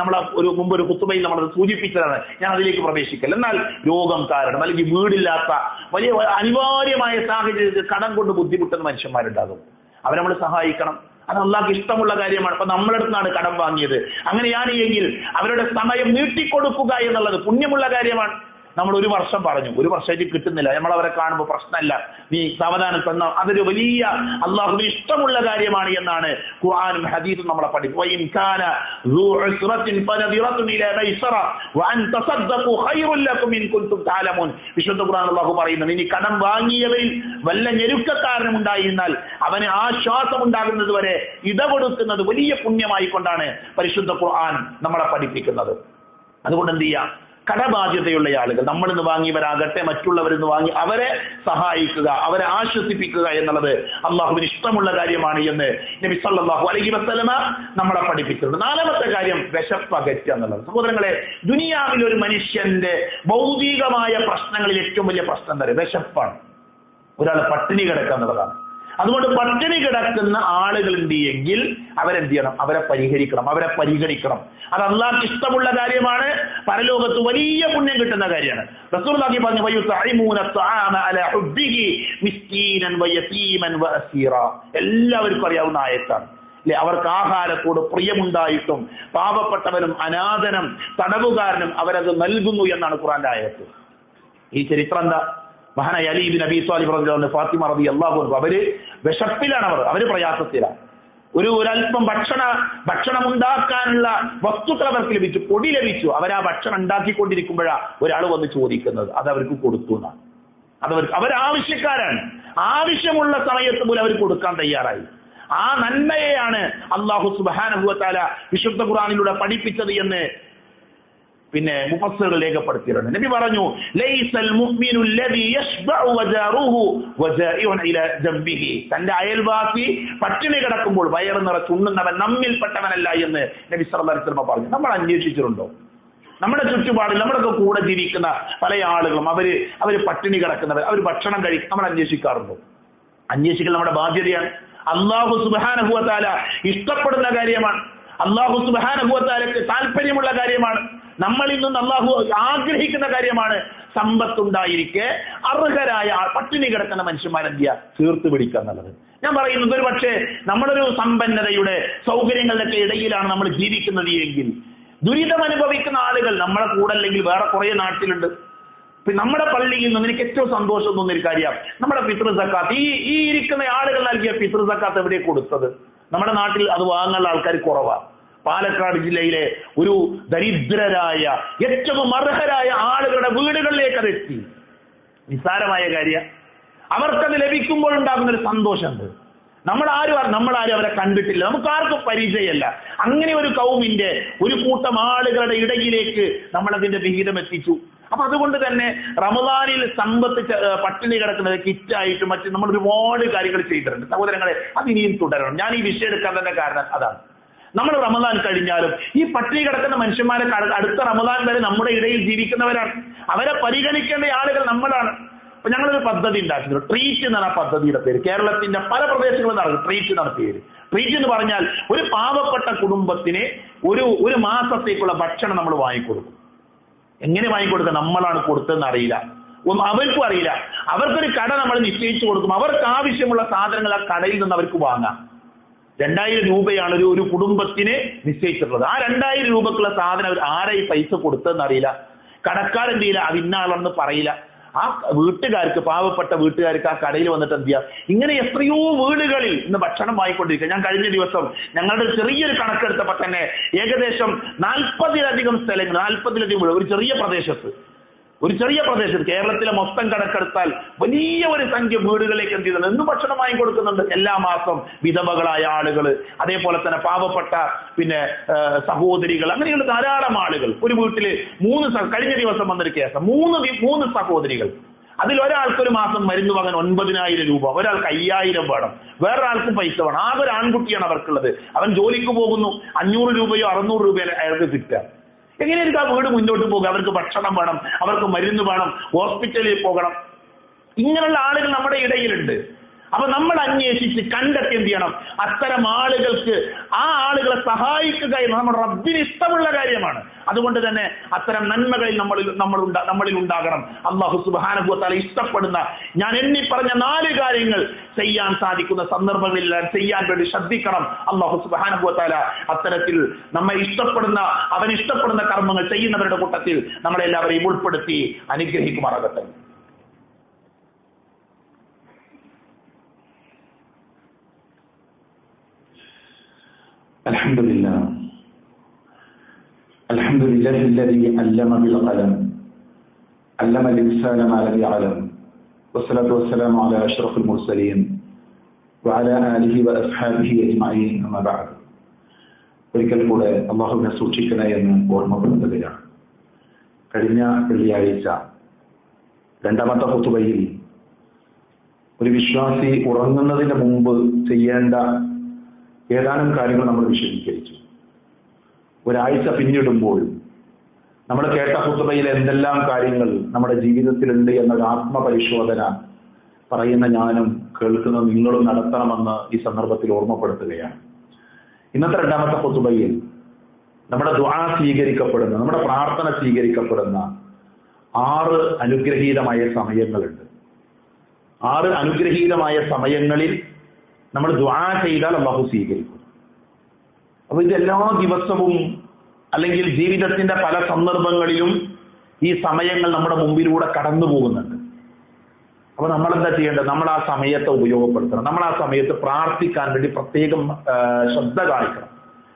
മുമ്പ് ഒരു ഖുതുബയിൽ നമ്മളത് സൂചിപ്പിച്ചതാണ്, ഞാൻ അതിലേക്ക് പ്രവേശിക്കല്ല. എന്നാൽ രോഗം കാരണം അല്ലെങ്കിൽ വീടില്ലാത്ത വലിയ അനിവാര്യമായ സാഹചര്യത്തിൽ കടം കൊണ്ട് ബുദ്ധിമുട്ടുന്ന മനുഷ്യന്മാരുണ്ടാകും. അവരെ നമ്മൾ സഹായിക്കണം. അത് അല്ലാഹുവിന് ഇഷ്ടമുള്ള കാര്യമാണ്. അപ്പൊ നമ്മളടുത്ത് നിന്നാണ് കടം വാങ്ങിയത്, അങ്ങനെയാണ് എങ്കിൽ അവരുടെ സമയം നീട്ടിക്കൊടുക്കുക എന്നുള്ളത് പുണ്യമുള്ള കാര്യമാണ്. നമ്മൾ 1 വർഷം പറഞ്ഞു, 1 വർഷമായിട്ട് കിട്ടുന്നില്ല, നമ്മളവരെ കാണുമ്പോൾ പ്രശ്നമല്ല, നീ സാവധാനം തന്ന, അതൊരു വലിയ അല്ലാഹുവിന് ഇഷ്ടമുള്ള കാര്യമാണ് എന്നാണ് ഖുർആനും ഹദീസും നമ്മളെ പഠിപ്പിക്കും. വിശുദ്ധ ഖുർആൻ അല്ലാഹു പറയുന്നത്, ഇനി കടം വാങ്ങിയവരിൽ വല്ല ഞെരുക്കക്കാരനും ഉണ്ടായിരുന്നാൽ അവന് ആശ്വാസം ഉണ്ടാകുന്നത് വരെ ഇടപെടുത്തുന്നത് വലിയ പുണ്യമായി കൊണ്ടാണ് പരിശുദ്ധ ഖുർആൻ നമ്മളെ പഠിപ്പിക്കുന്നത്. അതുകൊണ്ട് എന്ത് ചെയ്യാം? കടബാധ്യതയുള്ള ആളുകൾ, നമ്മളിൽ നിന്ന് വാങ്ങിയവരാകട്ടെ മറ്റുള്ളവരിൽ നിന്ന് വാങ്ങി അവരെ സഹായിക്കുക, അവരെ ആശ്വസിപ്പിക്കുക എന്നുള്ളത് അല്ലാഹുവിന് ഇഷ്ടമുള്ള കാര്യമാണ് എന്ന് നബി സല്ലല്ലാഹു അലൈഹി വസല്ലമ നമ്മളെ പഠിപ്പിച്ചിട്ടുണ്ട്. നാലാമത്തെ കാര്യം വിശപ്പ് അകറ്റുക എന്നുള്ളത്. സഹോദരങ്ങളെ, ദുനിയാവിൽ ഒരു മനുഷ്യന്റെ ഭൗതികമായ പ്രശ്നങ്ങളിൽ ഏറ്റവും വലിയ പ്രശ്നം എന്താ പറയുക? വിശപ്പാണ്. ഒരാൾ പട്ടിണി കിടക്കുക എന്നുള്ളതാണ്. അതുകൊണ്ട് പട്ടിണി കിടക്കുന്ന ആളുകൾ ഉണ്ട് എങ്കിൽ അവരെന്ത് ചെയ്യണം? അവരെ പരിഹരിക്കണം, അവരെ പരിഗണിക്കണം. അത് അല്ലാഹുവിന് ഇഷ്ടമുള്ള കാര്യമാണ്, പരലോകത്ത് വലിയ പുണ്യം കിട്ടുന്ന കാര്യമാണ്. റസൂലുള്ളാഹി പറഞ്ഞു, വയുതഇമൂന തആമ അലാ ഹുബ്ബിഹി മിസ്കീനൻ വയതീമൻ വഅസീറ. എല്ലാവർക്കും അറിയാവുന്ന ആയത്താണ് അല്ലെ? അവർക്ക് ആഹാരത്തോട് പ്രിയമുണ്ടായിട്ടും പാവപ്പെട്ടവനും അനാഥനും തടവുകാരനും അവരത് നൽകുന്നു എന്നാണ് ഖുർആന്റെ ആയത്ത്. ഈ ചരിത്രം എന്താ? മഹാനായ അലി ഇബ്നു അബീ ത്വാലിബ് റളിയല്ലാഹു അൻഹു, ഫാത്തിമ റളിയല്ലാഹു അൻഹ, അവര് വിശപ്പിലാണ്, അവര് പ്രയാസത്തിലാണ്. ഒരല്പം ഭക്ഷണം ഉണ്ടാക്കാനുള്ള വസ്തുക്കൾ അവർക്ക് ലഭിച്ചു, പൊടി ലഭിച്ചു. അവരാ ഭക്ഷണം ഉണ്ടാക്കിക്കൊണ്ടിരിക്കുമ്പോഴാണ് ഒരാൾ വന്ന് ചോദിക്കുന്നത്, അത് അവർക്ക് കൊടുത്തു എന്നാണ്. അവരാവശ്യക്കാരാണ്, ആവശ്യമുള്ള സമയത്ത് പോലും അവർ കൊടുക്കാൻ തയ്യാറായി. ആ നന്മയെയാണ് അല്ലാഹു സുബ്ഹാനഹു വ തആല വിശുദ്ധ ഖുർആനിലൂടെ പഠിപ്പിച്ചത് എന്ന് പിന്നെ മുഫസ്സിറുകൾ രേഖപ്പെടുത്തിയിട്ടുണ്ട്. നബി പറഞ്ഞു, ലൈസൽ മുഅ്മിനു അല്ലദീ യശ്ബഉ വജാറുഹു വജാഇഉൻ ഇലാ ജംബിഹി. തന്റെ അയൽവാസി പട്ടിണി കിടക്കുമ്പോൾ വയറ് നിറച്ച് ഉണ്ണുന്നവൻ നമ്മിൽപ്പെട്ടവനല്ല എന്ന് നബി സല്ലല്ലാഹു അലൈഹി വസല്ലം പറഞ്ഞു. നമ്മൾ അന്വേഷിച്ചിട്ടുണ്ടോ? നമ്മുടെ ചുറ്റുപാടിൽ നമ്മുടെയൊക്കെ കൂടെ ജീവിക്കുന്ന പല ആളുകളും അവര് പട്ടിണി കിടക്കുന്നവർ, അവർ ഭക്ഷണം കഴിക്കും, നമ്മൾ അന്വേഷിക്കാറുണ്ടോ? അന്വേഷിക്കൽ നമ്മുടെ ബാധ്യതയാണ്. അല്ലാഹു സുബ്ഹാനഹു വ തആല ഇഷ്ടപ്പെടുന്ന കാര്യമാണ്. അല്ലാഹു സുബ്ഹാനഹു വ തആലക്ക് താല്പര്യമുള്ള കാര്യമാണ്. നമ്മളിൽ നിന്ന് അല്ലാഹു ആഗ്രഹിക്കുന്ന കാര്യമാണ്. സമ്പത്തുണ്ടായിരിക്കെ അർഹരായ പട്ടിണി കിടക്കുന്ന മനുഷ്യന്മാരെന്ത് ചെയ്യുക? ചേർത്ത് പിടിക്കുക എന്നുള്ളത്. ഞാൻ പറയുന്നത്, ഒരു പക്ഷേ നമ്മളൊരു സമ്പന്നതയുടെ സൗകര്യങ്ങളുടെയൊക്കെ ഇടയിലാണ് നമ്മൾ ജീവിക്കുന്നത് എങ്കിൽ ദുരിതം അനുഭവിക്കുന്ന ആളുകൾ നമ്മളെ കൂടെ അല്ലെങ്കിൽ വേറെ കുറെ നാട്ടിലുണ്ട്. നമ്മുടെ പള്ളിയിൽ നിന്ന് എനിക്ക് ഏറ്റവും സന്തോഷം തോന്നിയൊരു കാര്യം, നമ്മുടെ പിതൃ സക്കാത്ത്, ഈ ഇരിക്കുന്ന ആളുകൾ നൽകിയ പിതൃ സക്കാത്ത് എവിടെ കൊടുത്തത്? നമ്മുടെ നാട്ടിൽ അത് വാങ്ങാനുള്ള ആൾക്കാർ കുറവാണ്. പാലക്കാട് ജില്ലയിലെ ഒരു ദരിദ്രരായ ഏറ്റവും അർഹരായ ആളുകളുടെ വീടുകളിലേക്ക് അത് എത്തി. നിസ്സാരമായ കാര്യം. അവർക്കത് ലഭിക്കുമ്പോൾ ഉണ്ടാകുന്ന ഒരു സന്തോഷമുണ്ട്. നമ്മളാരും അവരെ കണ്ടിട്ടില്ല, നമുക്ക് ആർക്കും പരിചയമല്ല. അങ്ങനെ ഒരു കൗമിന്റെ ഒരു കൂട്ടം ആളുകളുടെ ഇടയിലേക്ക് നമ്മളതിന്റെ വിഹിതം എത്തിച്ചു. അപ്പൊ അതുകൊണ്ട് തന്നെ റമദാനിൽ സമ്പത്ത് പട്ടിണി കിടക്കുന്നത് കിറ്റായിട്ടും മറ്റും നമ്മൾ ഒരുപാട് കാര്യങ്ങൾ ചെയ്തിട്ടുണ്ട്. സഹോദരങ്ങളെ, അതിനിയും തുടരണം. ഞാൻ ഈ വിഷയം എടുക്കാൻ തന്നെ കാരണം അതാണ്. നമ്മൾ റമദാൻ കഴിഞ്ഞാലും ഈ പട്ടിണി കിടക്കുന്ന മനുഷ്യന്മാരെ അടുത്ത റമദാൻ വരെ നമ്മുടെ ഇടയിൽ ജീവിക്കുന്നവരാണ്. അവരെ പരിഗണിക്കേണ്ട ആളുകൾ നമ്മളാണ്. അപ്പൊ ഞങ്ങളൊരു പദ്ധതി ഉണ്ടാക്കുന്നത്, ട്രീറ്റ് എന്നാണ് ആ പദ്ധതിയുടെ പേര്. കേരളത്തിന്റെ പല പ്രദേശങ്ങളും നടക്കും ട്രീറ്റ് എന്നാണ് പേര്. ട്രീറ്റ് എന്ന് പറഞ്ഞാൽ ഒരു പാവപ്പെട്ട കുടുംബത്തിന് ഒരു മാസത്തേക്കുള്ള ഭക്ഷണം നമ്മൾ വാങ്ങിക്കൊടുക്കും. എങ്ങനെ വാങ്ങിക്കൊടുക്കുക? നമ്മളാണ് കൊടുത്തതെന്ന് അറിയില്ല, അവർക്കും അറിയില്ല. അവർക്കൊരു കട നമ്മൾ നിശ്ചയിച്ചു കൊടുക്കും. അവർക്ക് ആവശ്യമുള്ള സാധനങ്ങൾ ആ കടയിൽ നിന്ന് അവർക്ക് വാങ്ങാം. 2000 രൂപയാണ് ഒരു കുടുംബത്തിന് നിശ്ചയിച്ചിട്ടുള്ളത്. ആ 2000 രൂപക്കുള്ള സാധനം അവർ ആരെ ഈ പൈസ കൊടുത്തതെന്ന് അറിയില്ല, കടക്കാരെന്ത് ചെയ്യില്ല, അത് ഇന്ന ആളെന്ന് പറയില്ല. ആ വീട്ടുകാർക്ക്, പാവപ്പെട്ട വീട്ടുകാർക്ക് ആ കടയിൽ വന്നിട്ട് എന്ത് ചെയ്യുക? ഇങ്ങനെ എത്രയോ വീടുകളിൽ ഇന്ന് ഭക്ഷണം വാങ്ങിക്കൊണ്ടിരിക്കുക. ഞാൻ കഴിഞ്ഞ ദിവസം ഞങ്ങളുടെ ചെറിയൊരു കണക്കെടുത്തപ്പോൾ തന്നെ ഏകദേശം 40-ലധികം സ്ഥലങ്ങൾ, 40-ലധികം വീട്, ഒരു ചെറിയ പ്രദേശത്ത് കേരളത്തിലെ മൊത്തം കണക്കെടുത്താൽ വലിയ ഒരു സംഖ്യ വീടുകളിലേക്ക് എന്ത് ചെയ്യുന്നുണ്ട്? ഇന്ന് ഭക്ഷണം വാങ്ങിക്കൊടുക്കുന്നുണ്ട്. എല്ലാ മാസം വിധവകളായ ആളുകൾ, അതേപോലെ തന്നെ പാവപ്പെട്ട സഹോദരികൾ, അങ്ങനെയുള്ള ധാരാളം ആളുകൾ. ഒരു വീട്ടില് കഴിഞ്ഞ ദിവസം വന്നൊരു കേസ്, മൂന്ന് സഹോദരികൾ. അതിൽ ഒരാൾക്ക് ഒരു മാസം മരുന്ന് വാങ്ങാൻ 9000 രൂപ, ഒരാൾക്ക് 5000 വേണം, വേറൊരാൾക്കും പൈസ വേണം. ആകെ ഒരു ആൺകുട്ടിയാണ് അവർക്കുള്ളത്. അവൻ ജോലിക്ക് പോകുന്നു, 500 രൂപയോ 600 രൂപയോ അയാൾക്ക് കിട്ടുക. എങ്ങനെയായിരിക്കും ആ വീട് മുന്നോട്ട് പോകുക? അവർക്ക് ഭക്ഷണം വേണം, അവർക്ക് മരുന്ന് വേണം, ഹോസ്പിറ്റലിൽ പോകണം. ഇങ്ങനെയുള്ള ആളുകൾ നമ്മുടെ ഇടയിലുണ്ട്. അപ്പൊ നമ്മൾ അന്വേഷിച്ച് കണ്ടെത്തി എന്ത് ചെയ്യണം? അത്തരം ആളുകൾക്ക് ആ ആളുകളെ സഹായിക്കുക എന്ന് നമ്മുടെ റബ്ബിന് ഇഷ്ടമുള്ള കാര്യമാണ്. അതുകൊണ്ട് തന്നെ അത്തരം നന്മകളിൽ നമ്മളിൽ ഉണ്ടാകണം. അല്ലാഹു സുബ്ഹാനഹു വ തആല ഇഷ്ടപ്പെടുന്ന, ഞാൻ എണ്ണി പറഞ്ഞ 4 കാര്യങ്ങൾ ചെയ്യാൻ സാധിക്കുന്ന സന്ദർഭങ്ങളിൽ ചെയ്യാൻ വേണ്ടി ശ്രദ്ധിക്കണം. അല്ലാഹു സുബ്ഹാനഹു വ തആല അത്തരത്തിൽ അവൻ ഇഷ്ടപ്പെടുന്ന കർമ്മങ്ങൾ ചെയ്യുന്നവരുടെ കൂട്ടത്തിൽ നമ്മളെല്ലാവരെയും ഉൾപ്പെടുത്തി അനുഗ്രഹിക്കുമാറാകട്ടെ. الحمد لله الذي علم بالقلم علم الإنسان ما لم يعلم والصلاة والسلام على أشرف المرسلين وعلى آله وأصحابه أجمعين أما بعد. ഒരിക്കൽ കൂടെ അല്ലാഹുവിനെ സൂക്ഷിക്കണേ എന്ന് ഓർമ്മപ്പെടുത്തുകയാണ്. കഴിഞ്ഞ വെള്ളിയാഴ്ച രണ്ടാമത്തെ ഖുതുബയിൽ ഒരു വിശ്വാസി ഉറങ്ങുന്നതിന് മുമ്പ് ചെയ്യേണ്ട ഏതാനും കാര്യങ്ങൾ നമ്മൾ വിശദീകരിച്ചു. ഒരാഴ്ച പിന്നിടുമ്പോൾ നമ്മൾ കേട്ട ഖുതുബയിൽ എന്തെല്ലാം കാര്യങ്ങൾ നമ്മുടെ ജീവിതത്തിലുണ്ട് എന്നൊരു ആത്മപരിശോധന പറയുന്ന ഞാനും കേൾക്കുന്ന നിങ്ങളും നടത്തണമെന്ന് ഈ സന്ദർഭത്തിൽ ഓർമ്മപ്പെടുത്തുകയാണ്. ഇന്നത്തെ രണ്ടാമത്തെ ഖുതുബയിൽ നമ്മുടെ ദുആ സ്വീകരിക്കപ്പെടുന്ന, നമ്മുടെ പ്രാർത്ഥന സ്വീകരിക്കപ്പെടുന്ന 6 അനുഗ്രഹീതമായ സമയങ്ങളുണ്ട്. 6 അനുഗ്രഹീതമായ സമയങ്ങളിൽ നമ്മൾ ദുആ ചെയ്താൽ അല്ലാഹു സ്വീകരിക്കും. അപ്പൊ ഇത് എല്ലാ ദിവസവും അല്ലെങ്കിൽ ജീവിതത്തിന്റെ പല സന്ദർഭങ്ങളിലും ഈ സമയങ്ങൾ നമ്മുടെ മുമ്പിലൂടെ കടന്നു പോകുന്നുണ്ട്. അപ്പൊ നമ്മൾ എന്താ ചെയ്യേണ്ടത്? നമ്മൾ ആ സമയത്തെ ഉപയോഗപ്പെടുത്തണം. നമ്മൾ ആ സമയത്ത് പ്രാർത്ഥിക്കാൻ വേണ്ടി പ്രത്യേകം ശ്രദ്ധ കാണിക്കണം.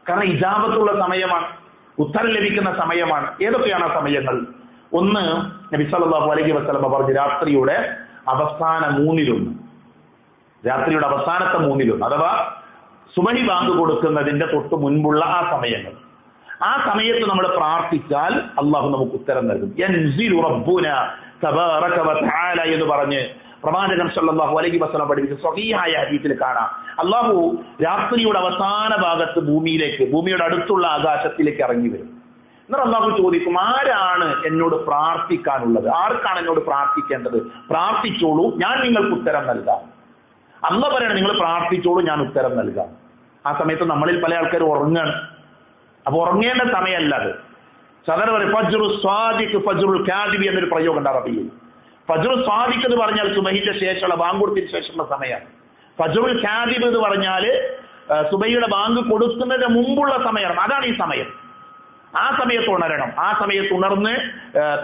കാരണം ഇജാബത്തുള്ള സമയമാണ്, ഉത്തരം ലഭിക്കുന്ന സമയമാണ്. ഏതൊക്കെയാണ് ആ സമയങ്ങൾ? ഒന്ന്, നബി സല്ലല്ലാഹു അലൈഹി വസല്ലം പറഞ്ഞു, രാത്രിയുടെ അവസാന 3-1, രാത്രിയുടെ അവസാനത്തെ 3-1, അഥവാ സുബഹി ബാങ്ക് കൊടുക്കുന്നതിന്റെ തൊട്ട് മുൻപുള്ള ആ സമയങ്ങൾ. ആ സമയത്ത് നമ്മൾ പ്രാർത്ഥിച്ചാൽ അള്ളാഹു നമുക്ക് ഉത്തരം നൽകും. യൻസിലു റബ്ബുനാ തബാറക വ തആല എന്ന് പറഞ്ഞ് പ്രവാചകൻ സല്ലല്ലാഹു അലൈഹി വസല്ലം പഠിപ്പിച്ച സ്വഹീഹായ ഹദീസിൽ കാണാം, അള്ളാഹു രാത്രിയുടെ അവസാന ഭാഗത്ത് ഭൂമിയുടെ അടുത്തുള്ള ആകാശത്തിലേക്ക് ഇറങ്ങി വരും. എന്നാൽ അള്ളാഹു ചോദിക്കും, ആരാണ് എന്നോട് പ്രാർത്ഥിക്കാനുള്ളത്? ആർക്കാണ് എന്നോട് പ്രാർത്ഥിക്കേണ്ടത്? പ്രാർത്ഥിച്ചോളൂ, ഞാൻ നിങ്ങൾക്ക് ഉത്തരം നൽകാം. അള്ളാഹ് പറയണം, നിങ്ങൾ പ്രാർത്ഥിച്ചോളൂ, ഞാൻ ഉത്തരം നൽകാം. ആ സമയത്ത് നമ്മളിൽ പല ആൾക്കാരും ഉറങ്ങാണ്. അപ്പൊ ഉറങ്ങേണ്ട സമയമല്ല അത്. സാധാരണ പറയും ഫജ്റു സ്വാദിഖ് ഫജ്റുൽ കാദിബി എന്നൊരു പ്രയോഗം ഉണ്ട് അറബിയിൽ. ഫജ്റു സ്വാദിഖ് എന്ന് പറഞ്ഞാൽ സുബഹിന്റെ ശേഷമുള്ള, ബാങ്ക് കൊടുത്തതിന് ശേഷമുള്ള സമയമാണ്. ഫജ്റുൽ കാദിബ് എന്ന് പറഞ്ഞാൽ സുബഹിയുടെ ബാങ്ക് കൊടുക്കുന്നതിന് മുമ്പുള്ള സമയമാണ്. അതാണ് ഈ സമയം. ആ സമയത്ത് ഉണരണം. ആ സമയത്ത് ഉണർന്ന്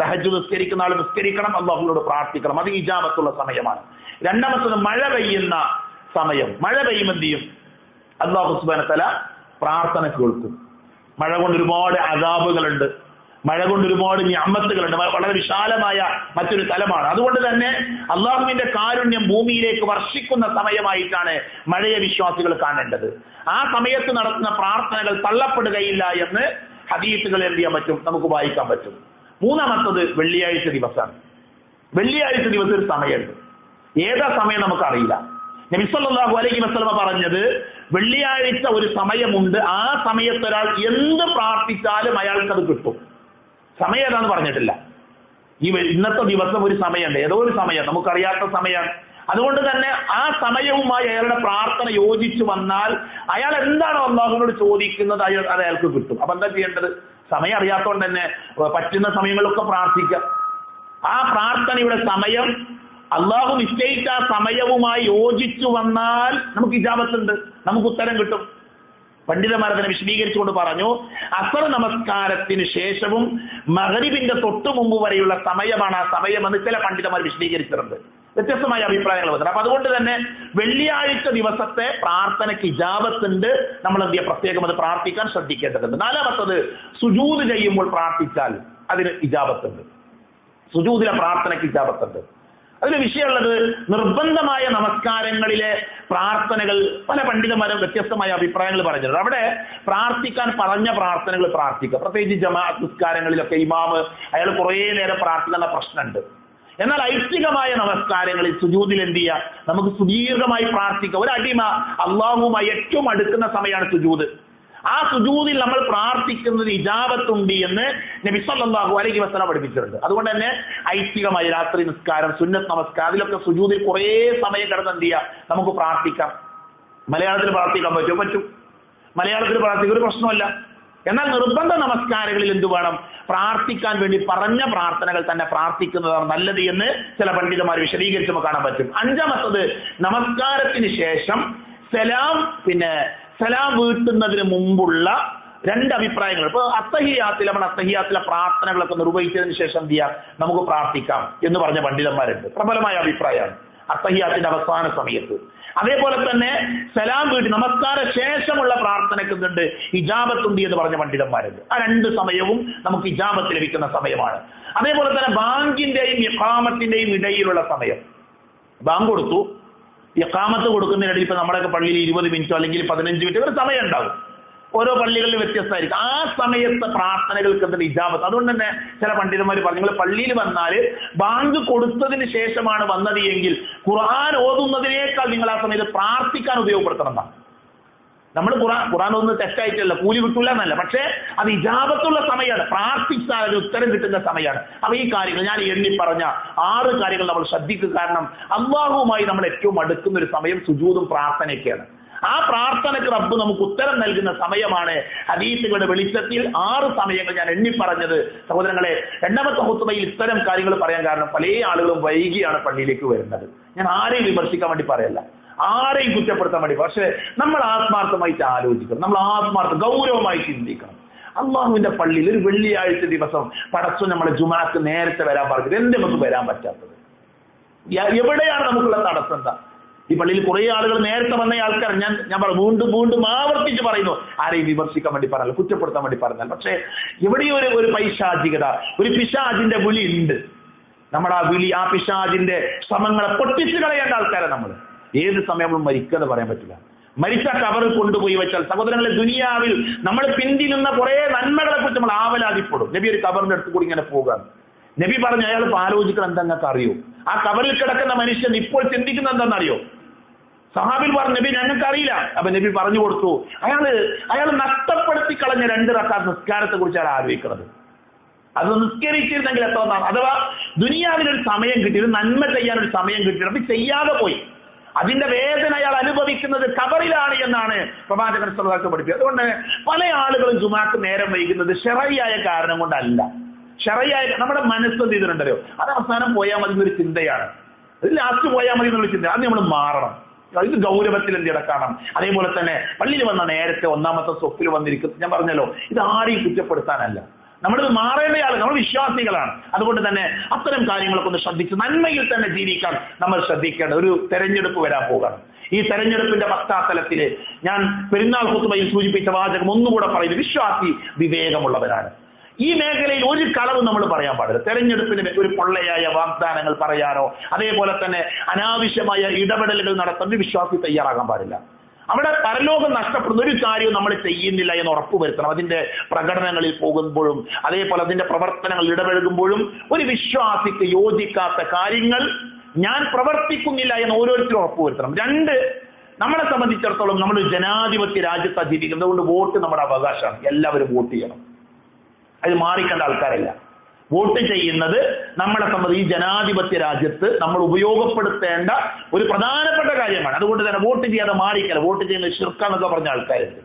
തഹജ്ജുദ് നിസ്കരിക്കുന്ന ആൾ നിസ്കരിക്കണം, അല്ലാഹുവിനോട് പ്രാർത്ഥിക്കണം. അത് ഇജാബത്തുള്ള സമയമാണ്. രണ്ടാമത്തത് മഴ പെയ്യുന്ന സമയം. മഴ പെയ്യുമ്പോൾ എന്ത് ചെയ്യും? അല്ലാഹു സുബ്ഹാനഹു വ തആല പ്രാർത്ഥന കേൾക്കും. മഴ കൊണ്ട് ഒരുപാട് അദാബുകളുണ്ട്, മഴ കൊണ്ട് ഒരുപാട് നിഅമത്തുകളുണ്ട്. വളരെ വിശാലമായ മറ്റൊരു തലമാണ്. അതുകൊണ്ട് തന്നെ അള്ളാഹുവിന്റെ കാരുണ്യം ഭൂമിയിലേക്ക് വർഷിക്കുന്ന സമയമായിട്ടാണ് മഴയെ വിശ്വാസികൾ കാണേണ്ടത്. ആ സമയത്ത് നടത്തുന്ന പ്രാർത്ഥനകൾ തള്ളപ്പെടുകയില്ല എന്ന് ഹദീസുകൾ എന്ത് ചെയ്യാൻ പറ്റും? നമുക്ക് വായിക്കാൻ പറ്റും. മൂന്നാമത്തത് വെള്ളിയാഴ്ച ദിവസമാണ്. വെള്ളിയാഴ്ച ദിവസം ഒരു സമയമുണ്ട്. ഏതാ സമയം നമുക്കറിയില്ല. നബി സല്ലല്ലാഹു അലൈഹി വസല്ലമ പറഞ്ഞത്, വെള്ളിയാഴ്ച ഒരു സമയമുണ്ട്, ആ സമയത്ത് ഒരാൾ എന്ത് പ്രാർത്ഥിച്ചാലും അയാൾക്ക് അത് കിട്ടും. സമയം ഏതാന്ന് പറഞ്ഞിട്ടില്ല. ഇന്നത്തെ ദിവസം ഒരു സമയമുണ്ട്, ഏതോ ഒരു സമയം, നമുക്കറിയാത്ത സമയമാണ്. അതുകൊണ്ട് തന്നെ ആ സമയവുമായി അയാളുടെ പ്രാർത്ഥന യോജിച്ചു വന്നാൽ അയാൾ എന്താണോ അല്ലാഹുവിനോട് ചോദിക്കുന്നത് അത് അയാൾക്ക് കിട്ടും. അപ്പൊ എന്താ ചെയ്യേണ്ടത്? സമയം അറിയാത്തതുകൊണ്ട് തന്നെ പറ്റുന്ന സമയങ്ങളിലൊക്കെ പ്രാർത്ഥിക്കാം. ആ പ്രാർത്ഥനയുടെ സമയം അള്ളാഹു നിശ്ചയിച്ച ആ സമയവുമായി യോജിച്ചു വന്നാൽ നമുക്ക് ഇജാബത്തുണ്ട്, നമുക്ക് ഉത്തരം കിട്ടും. പണ്ഡിതന്മാർ അതിനെ വിശദീകരിച്ചുകൊണ്ട് പറഞ്ഞു, അസ്ർ നമസ്കാരത്തിന് ശേഷവും മഗ്രിബിന്റെ തൊട്ടു മുമ്പ് വരെയുള്ള സമയമാണ് ആ സമയമെന്ന് ചില പണ്ഡിതന്മാർ വിശദീകരിച്ചിട്ടുണ്ട്. വ്യത്യസ്തമായ അഭിപ്രായങ്ങൾ വന്നിട്ടുണ്ട്. അപ്പൊ അതുകൊണ്ട് തന്നെ വെള്ളിയാഴ്ച ദിവസത്തെ പ്രാർത്ഥനയ്ക്ക് ഇജാബത്തുണ്ട്. നമ്മൾ എന്ത് ചെയ്യുക? പ്രത്യേകം അത് പ്രാർത്ഥിക്കാൻ ശ്രദ്ധിക്കേണ്ടതുണ്ട്. നാലാമത്തത്, സുജൂദ് ചെയ്യുമ്പോൾ പ്രാർത്ഥിച്ചാൽ അതിന് ഇജാബത്തുണ്ട്. സുജൂദിലെ പ്രാർത്ഥനയ്ക്ക് ഇജാബത്തുണ്ട്. അതിന് വിഷയമുള്ളത്, നിർബന്ധമായ നമസ്കാരങ്ങളിലെ പ്രാർത്ഥനകൾ പല പണ്ഡിതന്മാരും വ്യത്യസ്തമായ അഭിപ്രായങ്ങൾ പറഞ്ഞിട്ടുണ്ട്. അവിടെ പ്രാർത്ഥിക്കാൻ പറഞ്ഞ പ്രാർത്ഥനകൾ പ്രാർത്ഥിക്കുക. പ്രത്യേകിച്ച് ജമാഅത്ത് നിസ്കാരങ്ങളിലൊക്കെ ഇമാമ് അയാൾ കുറേ നേരം പ്രാർത്ഥിക്കുന്ന പ്രശ്നമുണ്ട്. എന്നാൽ ഐച്ഛികമായ നമസ്കാരങ്ങളിൽ സുജൂദിൽ എന്ത് ചെയ്യുക? നമുക്ക് സുദീർഘമായി പ്രാർത്ഥിക്കാം. ഒരു അടിമ അള്ളാഹുവുമായി ഏറ്റവും അടുക്കുന്ന സമയമാണ് സുജൂദ്. ആ സുജൂദിൽ നമ്മൾ പ്രാർത്ഥിക്കുന്നത് ഇജാബത്തുണ്ട് എന്ന് നബി സല്ലല്ലാഹു അലൈഹി വസല്ലം പഠിപ്പിച്ചിട്ടുണ്ട്. അതുകൊണ്ട് തന്നെ ഐച്ഛികമായി രാത്രി നിസ്കാരം, സുന്നത്ത് നമസ്കാരം, അതിലൊക്കെ സുജൂദിൽ കുറേ സമയം കിടന്ന് എന്ത് ചെയ്യുക? നമുക്ക് പ്രാർത്ഥിക്കാം. മലയാളത്തിൽ പ്രാർത്ഥിക്കാൻ പറ്റും. മലയാളത്തിൽ പ്രാർത്ഥിക്കാൻ ഒരു പ്രശ്നമല്ല. എന്നാൽ നിർബന്ധ നമസ്കാരങ്ങളിൽ എന്ത് വേണം? പ്രാർത്ഥിക്കാൻ വേണ്ടി പറഞ്ഞ പ്രാർത്ഥനകൾ തന്നെ പ്രാർത്ഥിക്കുന്നതാണ് നല്ലത് എന്ന് ചില പണ്ഡിതന്മാർ വിശദീകരിച്ച് കാണാൻ പറ്റും. അഞ്ചാമത്തത്, നമസ്കാരത്തിന് ശേഷം സലാം വീട്ടുന്നതിന് മുമ്പുള്ള രണ്ട് അഭിപ്രായങ്ങൾ. ഇപ്പൊ അത്തഹിയാത്തിലെ പ്രാർത്ഥനകളൊക്കെ നിർവഹിച്ചതിന് ശേഷം എന്ത് ചെയ്യാം? നമുക്ക് പ്രാർത്ഥിക്കാം എന്ന് പറഞ്ഞ പണ്ഡിതന്മാരുണ്ട്. പ്രബലമായ അഭിപ്രായമാണ് അത്തഹിയാത്തിന്റെ അവസാന സമയത്ത്. അതേപോലെ തന്നെ സലാം വീട്ടി നമസ്കാര ശേഷമുള്ള പ്രാർത്ഥനയ്ക്ക് എന്തുണ്ട്? ഇജാബത്തുണ്ട് എന്ന് പറഞ്ഞ പണ്ഡിതന്മാരുണ്ട്. ആ രണ്ട് സമയവും നമുക്ക് ഇജാബത്ത് ലഭിക്കുന്ന സമയമാണ്. അതേപോലെ തന്നെ ബാങ്കിന്റെയും ഇഖാമത്തിന്റെയും ഇടയിലുള്ള സമയം. ബാങ്ക് കൊടുത്തു, ഇഖാമത്ത് കൊടുക്കുന്നതിനിടയിൽ ഇപ്പൊ നമ്മുടെയൊക്കെ പള്ളിയിൽ 20 മിനിറ്റോ അല്ലെങ്കിൽ 15 മിനിറ്റോ ഒരു സമയം ഉണ്ടാവും. ഓരോ പള്ളികളിൽ വ്യത്യസ്തമായിരിക്കും. ആ സമയത്തെ പ്രാർത്ഥനകൾക്ക് എന്താണ്? ഇജാബത്ത്. അതുകൊണ്ട് തന്നെ ചില പണ്ഡിതന്മാർ പറഞ്ഞു, നിങ്ങൾ പള്ളിയിൽ വന്നാൽ ബാങ്ക് കൊടുത്തതിന് ശേഷമാണ് വന്നത് എങ്കിൽ ഖുർആൻ ഓതുന്നതിനേക്കാൾ നിങ്ങൾ ആ സമയത്ത് പ്രാർത്ഥിക്കാൻ ഉപയോഗപ്പെടുത്തണം. നമ്മൾ ഖുർആൻ ഒന്ന് തെറ്റായിട്ടല്ല, കൂലി കിട്ടൂല എന്നല്ല, പക്ഷേ അത് ഇജാബത്തുള്ള സമയമാണ്. പ്രാർത്ഥിച്ചാൽ അതിന് ഉത്തരം കിട്ടുന്ന സമയമാണ്. അപ്പൊ ഈ കാര്യങ്ങൾ ഞാൻ എണ്ണി പറഞ്ഞ 6 കാര്യങ്ങൾ നമ്മൾ ശ്രദ്ധിക്കുക. കാരണം അല്ലാഹുവുമായി നമ്മൾ ഏറ്റവും അടുക്കുന്ന ഒരു സമയം സുജൂദും പ്രാർത്ഥനയൊക്കെയാണ്. ആ പ്രാർത്ഥനയ്ക്ക് റബ്ബ് നമുക്ക് ഉത്തരം നൽകുന്ന സമയമാണ്. ഹദീസുകളുടെ വെളിച്ചത്തിൽ 6 സമയങ്ങൾ ഞാൻ എണ്ണി പറഞ്ഞത്. സഹോദരങ്ങളെ, രണ്ടാമത്തെ ഖുത്ബയിൽ ഇത്തരം കാര്യങ്ങൾ പറയാൻ കാരണം പല ആളുകളും വൈകിയാണ് പള്ളിയിലേക്ക് വരുന്നത്. ഞാൻ ആരെയും വിമർശിക്കാൻ വേണ്ടി പറയല്ല, ആരെയും കുറ്റപ്പെടുത്താൻ വേണ്ടി. പക്ഷേ നമ്മൾ ആത്മാർത്ഥമായിട്ട് ആലോചിക്കണം, നമ്മൾ ഗൗരവമായി ചിന്തിക്കണം. അള്ളാഹുവിന്റെ പള്ളിയിൽ ഒരു വെള്ളിയാഴ്ച ദിവസം പടച്ചു നമ്മളെ ജുമാക്ക് നേരത്തെ വരാൻ പറഞ്ഞത് എന്ത് നമുക്ക് വരാൻ പറ്റാത്തത്? എവിടെയാണ് നമുക്കുള്ള തടസ്സം? എന്താ? ഈ പള്ളിയിൽ കുറെ ആളുകൾ നേരത്തെ വന്ന ആൾക്കാർ, ഞാൻ വീണ്ടും ആവർത്തിച്ച് പറയുന്നു, ആരെയും വിമർശിക്കാൻ വേണ്ടി പറഞ്ഞാൽ, കുറ്റപ്പെടുത്താൻ വേണ്ടി പറഞ്ഞാൽ. പക്ഷേ എവിടെയും ഒരു പൈശാചികത, ഒരു പിശാചിന്റെ വിളി ഉണ്ട്. നമ്മുടെ ആ വിളി, ആ പിശാചിന്റെ ശ്രമങ്ങളെ പൊട്ടിച്ചു കളയേണ്ട ആൾക്കാരെ നമ്മൾ. ഏത് സമയവും മരിക്കാതെ പറയാൻ പറ്റില്ല. മരിച്ച കബറിൽ കൊണ്ടുപോയി വെച്ചാൽ, സഹോദരങ്ങളെ, ദുനിയാവിൽ നമ്മൾ പിന്തിരുന്ന കുറെ നന്മകളെ കുറിച്ച് നമ്മൾ ആവലാതിപ്പെടും. നബി ഒരു കബറിന്റെ അടുത്ത് കൂടി ഇങ്ങനെ പോകാൻ നബി പറഞ്ഞു, അയാൾ ആലോചിക്കണം, എന്താ നിങ്ങൾക്ക് അറിയോ? ആ കബറിൽ കിടക്കുന്ന മനുഷ്യൻ ഇപ്പോൾ ചിന്തിക്കുന്ന എന്താണെന്നറിയോ? സഹാബിൽ പറഞ്ഞു, നബി ഞങ്ങൾക്ക് അറിയില്ല. അപ്പൊ നബി പറഞ്ഞു കൊടുത്തു. അയാൾ നഷ്ടപ്പെടുത്തി കളഞ്ഞ 2 റക്അത്ത് നിസ്കാരത്തെ കുറിച്ചാണ് ആലോചിക്കുന്നത്. അത് നിസ്കരിച്ചിരുന്നെങ്കിൽ എത്ര നാൾ, അഥവാ ദുനിയാവിനൊരു സമയം കിട്ടി, ഒരു നന്മ ചെയ്യാനൊരു സമയം കിട്ടി, അത് ചെയ്യാതെ പോയി. അതിന്റെ വേദന അയാൾ അനുഭവിക്കുന്നത് ഖബറിലാണ് എന്നാണ് പ്രവാചകൻ സ്വല്ലല്ലാഹു അലൈഹി വസല്ലം പഠിപ്പിച്ചത്. അതുകൊണ്ട് പല ആളുകളും ജുമാക്ക് നേരം വൈകുന്നത് ശറഈയായ കാരണം കൊണ്ടല്ല. ശറഈയായ നമ്മുടെ മനസ്സ് എന്ത് ചെയ്തിട്ടുണ്ടല്ലോ, അത് അവസാനം പോയാൽ മതി എന്നൊരു ചിന്തയാണ്, അത് ലാസ്റ്റ് പോയാൽ മതി എന്നുള്ള ചിന്ത. അത് നമ്മൾ മാറണം. ഇത് ഗൗരവത്തിൽ എന്തിടക്കണം. അതേപോലെ തന്നെ പള്ളിയിൽ വന്ന നേരത്തെ 1ാമത്തെ സ്വപ്പിൽ വന്നിരിക്കും. ഞാൻ പറഞ്ഞല്ലോ, ഇത് ആരെയും കുറ്റപ്പെടുത്താനല്ല, നമ്മളിത് മാറേണ്ട ആളുകൾ, നമ്മൾ വിശ്വാസികളാണ്. അതുകൊണ്ട് തന്നെ അത്തരം കാര്യങ്ങളൊക്കെ ഒന്ന് ശ്രദ്ധിച്ച് നന്മയിൽ തന്നെ ജീവിക്കാൻ നമ്മൾ ശ്രദ്ധിക്കേണ്ട ഒരു തെരഞ്ഞെടുപ്പ് വരാൻ പോകണം. ഈ തെരഞ്ഞെടുപ്പിന്റെ പശ്ചാത്തലത്തിൽ ഞാൻ പെരുന്നാൾ ഖുതുബയിൽ സൂചിപ്പിച്ച വാചകം ഒന്നുകൂടെ പറയുന്നു. വിശ്വാസി വിവേകമുള്ളവരാണ്. ഈ മേഖലയിൽ ഒരു കളവും നമ്മൾ പറയാൻ പാടില്ല. തെരഞ്ഞെടുപ്പിന് ഒരു പൊള്ളയായ വാഗ്ദാനങ്ങൾ പറയാനോ അതേപോലെ തന്നെ അനാവശ്യമായ ഇടപെടലുകൾ നടത്താൻ വിശ്വാസി തയ്യാറാകാൻ പാടില്ല. അവിടെ പരലോകം നഷ്ടപ്പെടുന്ന ഒരു കാര്യവും നമ്മൾ ചെയ്യുന്നില്ല എന്ന് ഉറപ്പുവരുത്തണം. അതിന്റെ പ്രകടനങ്ങളിൽ പോകുമ്പോഴും അതേപോലെ അതിന്റെ പ്രവർത്തനങ്ങളിൽ ഇടപഴകുമ്പോഴും ഒരു വിശ്വാസിക്ക് യോജിക്കാത്ത കാര്യങ്ങൾ ഞാൻ പ്രവർത്തിക്കുന്നില്ല എന്ന് ഓരോരുത്തരും ഉറപ്പുവരുത്തണം. 2, നമ്മളെ സംബന്ധിച്ചിടത്തോളം നമ്മൾ ജനാധിപത്യ രാജ്യത്താണ് ജീവിക്കുന്നത്. അതുകൊണ്ട് വോട്ട് നമ്മുടെ അവകാശമാണ്. എല്ലാവരും വോട്ട് ചെയ്യണം. അത് മാറിക്കേണ്ട ആൾക്കാരല്ല. വോട്ട് ചെയ്യുന്നത് നമ്മളെ സംബന്ധിച്ച് ഈ ജനാധിപത്യ രാജ്യത്ത് നമ്മൾ ഉപയോഗപ്പെടുത്തേണ്ട ഒരു പ്രധാനപ്പെട്ട കാര്യമാണ്. അതുകൊണ്ട് തന്നെ വോട്ട് ചെയ്യാതെ മാറിക്കല, വോട്ട് ചെയ്യുന്നത് ശിർക്കാന്നൊക്കെ പറഞ്ഞ ആൾക്കാരുണ്ട്.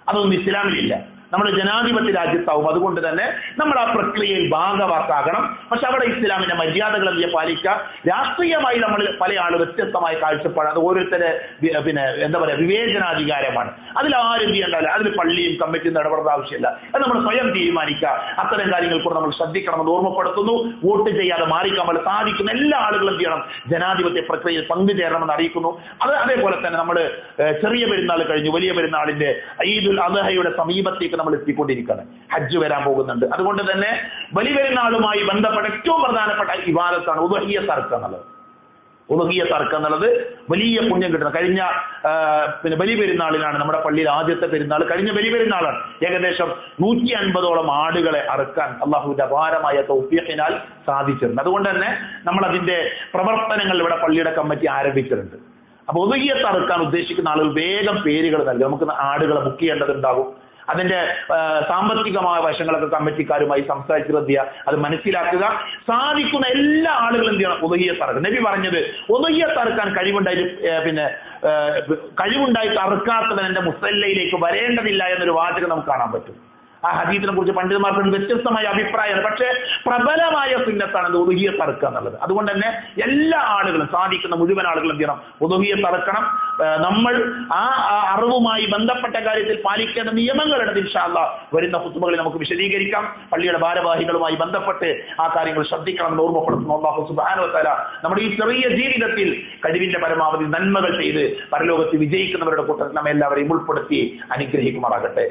അതൊന്നും ഇസ്ലാമിലില്ല. നമ്മൾ ജനാധിപത്യ രാജ്യത്താവും. അതുകൊണ്ട് തന്നെ നമ്മൾ ആ പ്രക്രിയയിൽ ഭാഗവാക്കാകണം. പക്ഷെ അവിടെ ഇസ്ലാമിന്റെ മര്യാദകൾ എന്ത് പാലിക്കുക. രാഷ്ട്രീയമായി നമ്മൾ പല ആളുകൾ വ്യത്യസ്തമായ കാഴ്ചപ്പാട്, അത് ഓരോരുത്തരെ എന്താ പറയുക വിവേചനാധികാരമാണ്. അതിൽ ആരും ചെയ്യേണ്ടല്ല. അതിൽ പള്ളിയും കമ്മിറ്റിയും ഇടപെടേണ്ട ആവശ്യമില്ല. അത് നമ്മൾ സ്വയം തീരുമാനിക്കുക. അത്തരം കാര്യങ്ങൾ കൂടെ നമ്മൾ ശ്രദ്ധിക്കണമെന്ന് ഓർമ്മപ്പെടുത്തുന്നു. വോട്ട് ചെയ്യാതെ മാറിക്കാൻ നമ്മൾ സാധിക്കുന്ന എല്ലാ ആളുകളും ചെയ്യണം, ജനാധിപത്യ പ്രക്രിയയിൽ പങ്കുചേരണമെന്ന് അറിയിക്കുന്നു. അതേപോലെ തന്നെ നമ്മൾ ചെറിയ പെരുന്നാൾ കഴിഞ്ഞു, വലിയ പെരുന്നാളിന്റെ ഈദുൽ അദ്ഹയുടെ സമീപത്തേക്ക് നമ്മൾ എത്തിക്കൊണ്ടിരിക്കുകയാണ്. ഹജ്ജ് വരാൻ പോകുന്നുണ്ട്. അതുകൊണ്ട് തന്നെ ബലി പെരുന്നാളുമായി ബന്ധപ്പെട്ട ഏറ്റവും പ്രധാനപ്പെട്ട ഇബാദത്താണ് ഉദ്ഹിയ്യത്ത് അറുക്കുക എന്നുള്ളത്. ഉദ്ഹിയ്യത്ത് അറുക്കുക എന്നുള്ളത് വലിയ പുണ്യം കിട്ടുന്നത്. കഴിഞ്ഞ ബലി പെരുന്നാളിലാണ് നമ്മുടെ പള്ളിയിൽ ആദ്യത്തെ പെരുന്നാൾ. കഴിഞ്ഞ ബലി പെരുന്നാളാണ്. ഏകദേശം 150ഓളം ആടുകളെ അറുക്കാൻ അള്ളാഹുവിന്റെ അപാരമായ തൗഫീഖിനാൽ സാധിച്ചിട്ടുണ്ട്. അതുകൊണ്ട് തന്നെ നമ്മൾ അതിന്റെ പ്രവർത്തനങ്ങൾ ഇവിടെ പള്ളിയുടെ കമ്മിറ്റി ആരംഭിച്ചിട്ടുണ്ട്. അപ്പൊ ഉദ്ഹിയ്യത്ത് അറുക്കാൻ ഉദ്ദേശിക്കുന്ന ആളുകൾ വേഗം പേരുകൾ നൽകുക. നമുക്ക് ആടുകളെ ബുക്ക് ചെയ്യേണ്ടതുണ്ടാകും. അതിന്റെ സാമ്പത്തികമായ വശങ്ങളൊക്കെ കമ്മിറ്റിക്കാരുമായി സംസാരിച്ച് അത് മനസ്സിലാക്കുക. സാധിക്കുന്ന എല്ലാ ആളുകളും എന്ത് ചെയ്യണം, ഉദ്ഹിയ്യത്ത് അറുക്കുക. നബി പറഞ്ഞത് ഉദ്ഹിയ്യത്ത് അറുക്കാൻ കഴിവുണ്ടായിട്ട് അറുക്കാത്തവൻ എന്റെ മുസല്ലയിലേക്ക് വരേണ്ടതില്ല എന്നൊരു വാചകം നമുക്ക് കാണാൻ പറ്റും. ആ ഹദീസിനെ കുറിച്ച് പണ്ഡിതന്മാർക്ക് വ്യത്യസ്തമായ അഭിപ്രായമാണ്. പക്ഷേ പ്രബലമായ സുന്നത്താണ് ഉദ്ഹിയ്യത്ത് അറുക്കുക എന്നുള്ളത്. അതുകൊണ്ട് തന്നെ എല്ലാ ആളുകളും, സാധിക്കുന്ന മുഴുവൻ ആളുകളും എന്ത് ചെയ്യണം, ഉദ്ഹിയ്യത്ത് അറുക്കണം. നമ്മൾ ആ അറിവുമായി ബന്ധപ്പെട്ട കാര്യത്തിൽ പാലിക്കേണ്ട നിയമങ്ങളുണ്ട്. ഇൻഷാ അല്ലാഹ് വരുന്ന ഖുതുബകളിൽ നമുക്ക് വിശദീകരിക്കാം. പള്ളിയുടെ ഭാരവാഹികളുമായി ബന്ധപ്പെട്ട് ആ കാര്യങ്ങൾ ശ്രദ്ധിക്കണമെന്ന് ഓർമ്മപ്പെടുത്തുന്നു. അല്ലാഹു സുബ്ഹാനഹു വ തആല നമ്മുടെ ഈ ചെറിയ ജീവിതത്തിൽ കഴിവിന്റെ പരമാവധി നന്മകൾ ചെയ്ത് പരലോകത്ത് വിജയിക്കുന്നവരുടെ കൂട്ടത്തിൽ നമ്മെ എല്ലാവരെയും ഉൾപ്പെടുത്തി അനുഗ്രഹിക്കുമാറാകട്ടെ.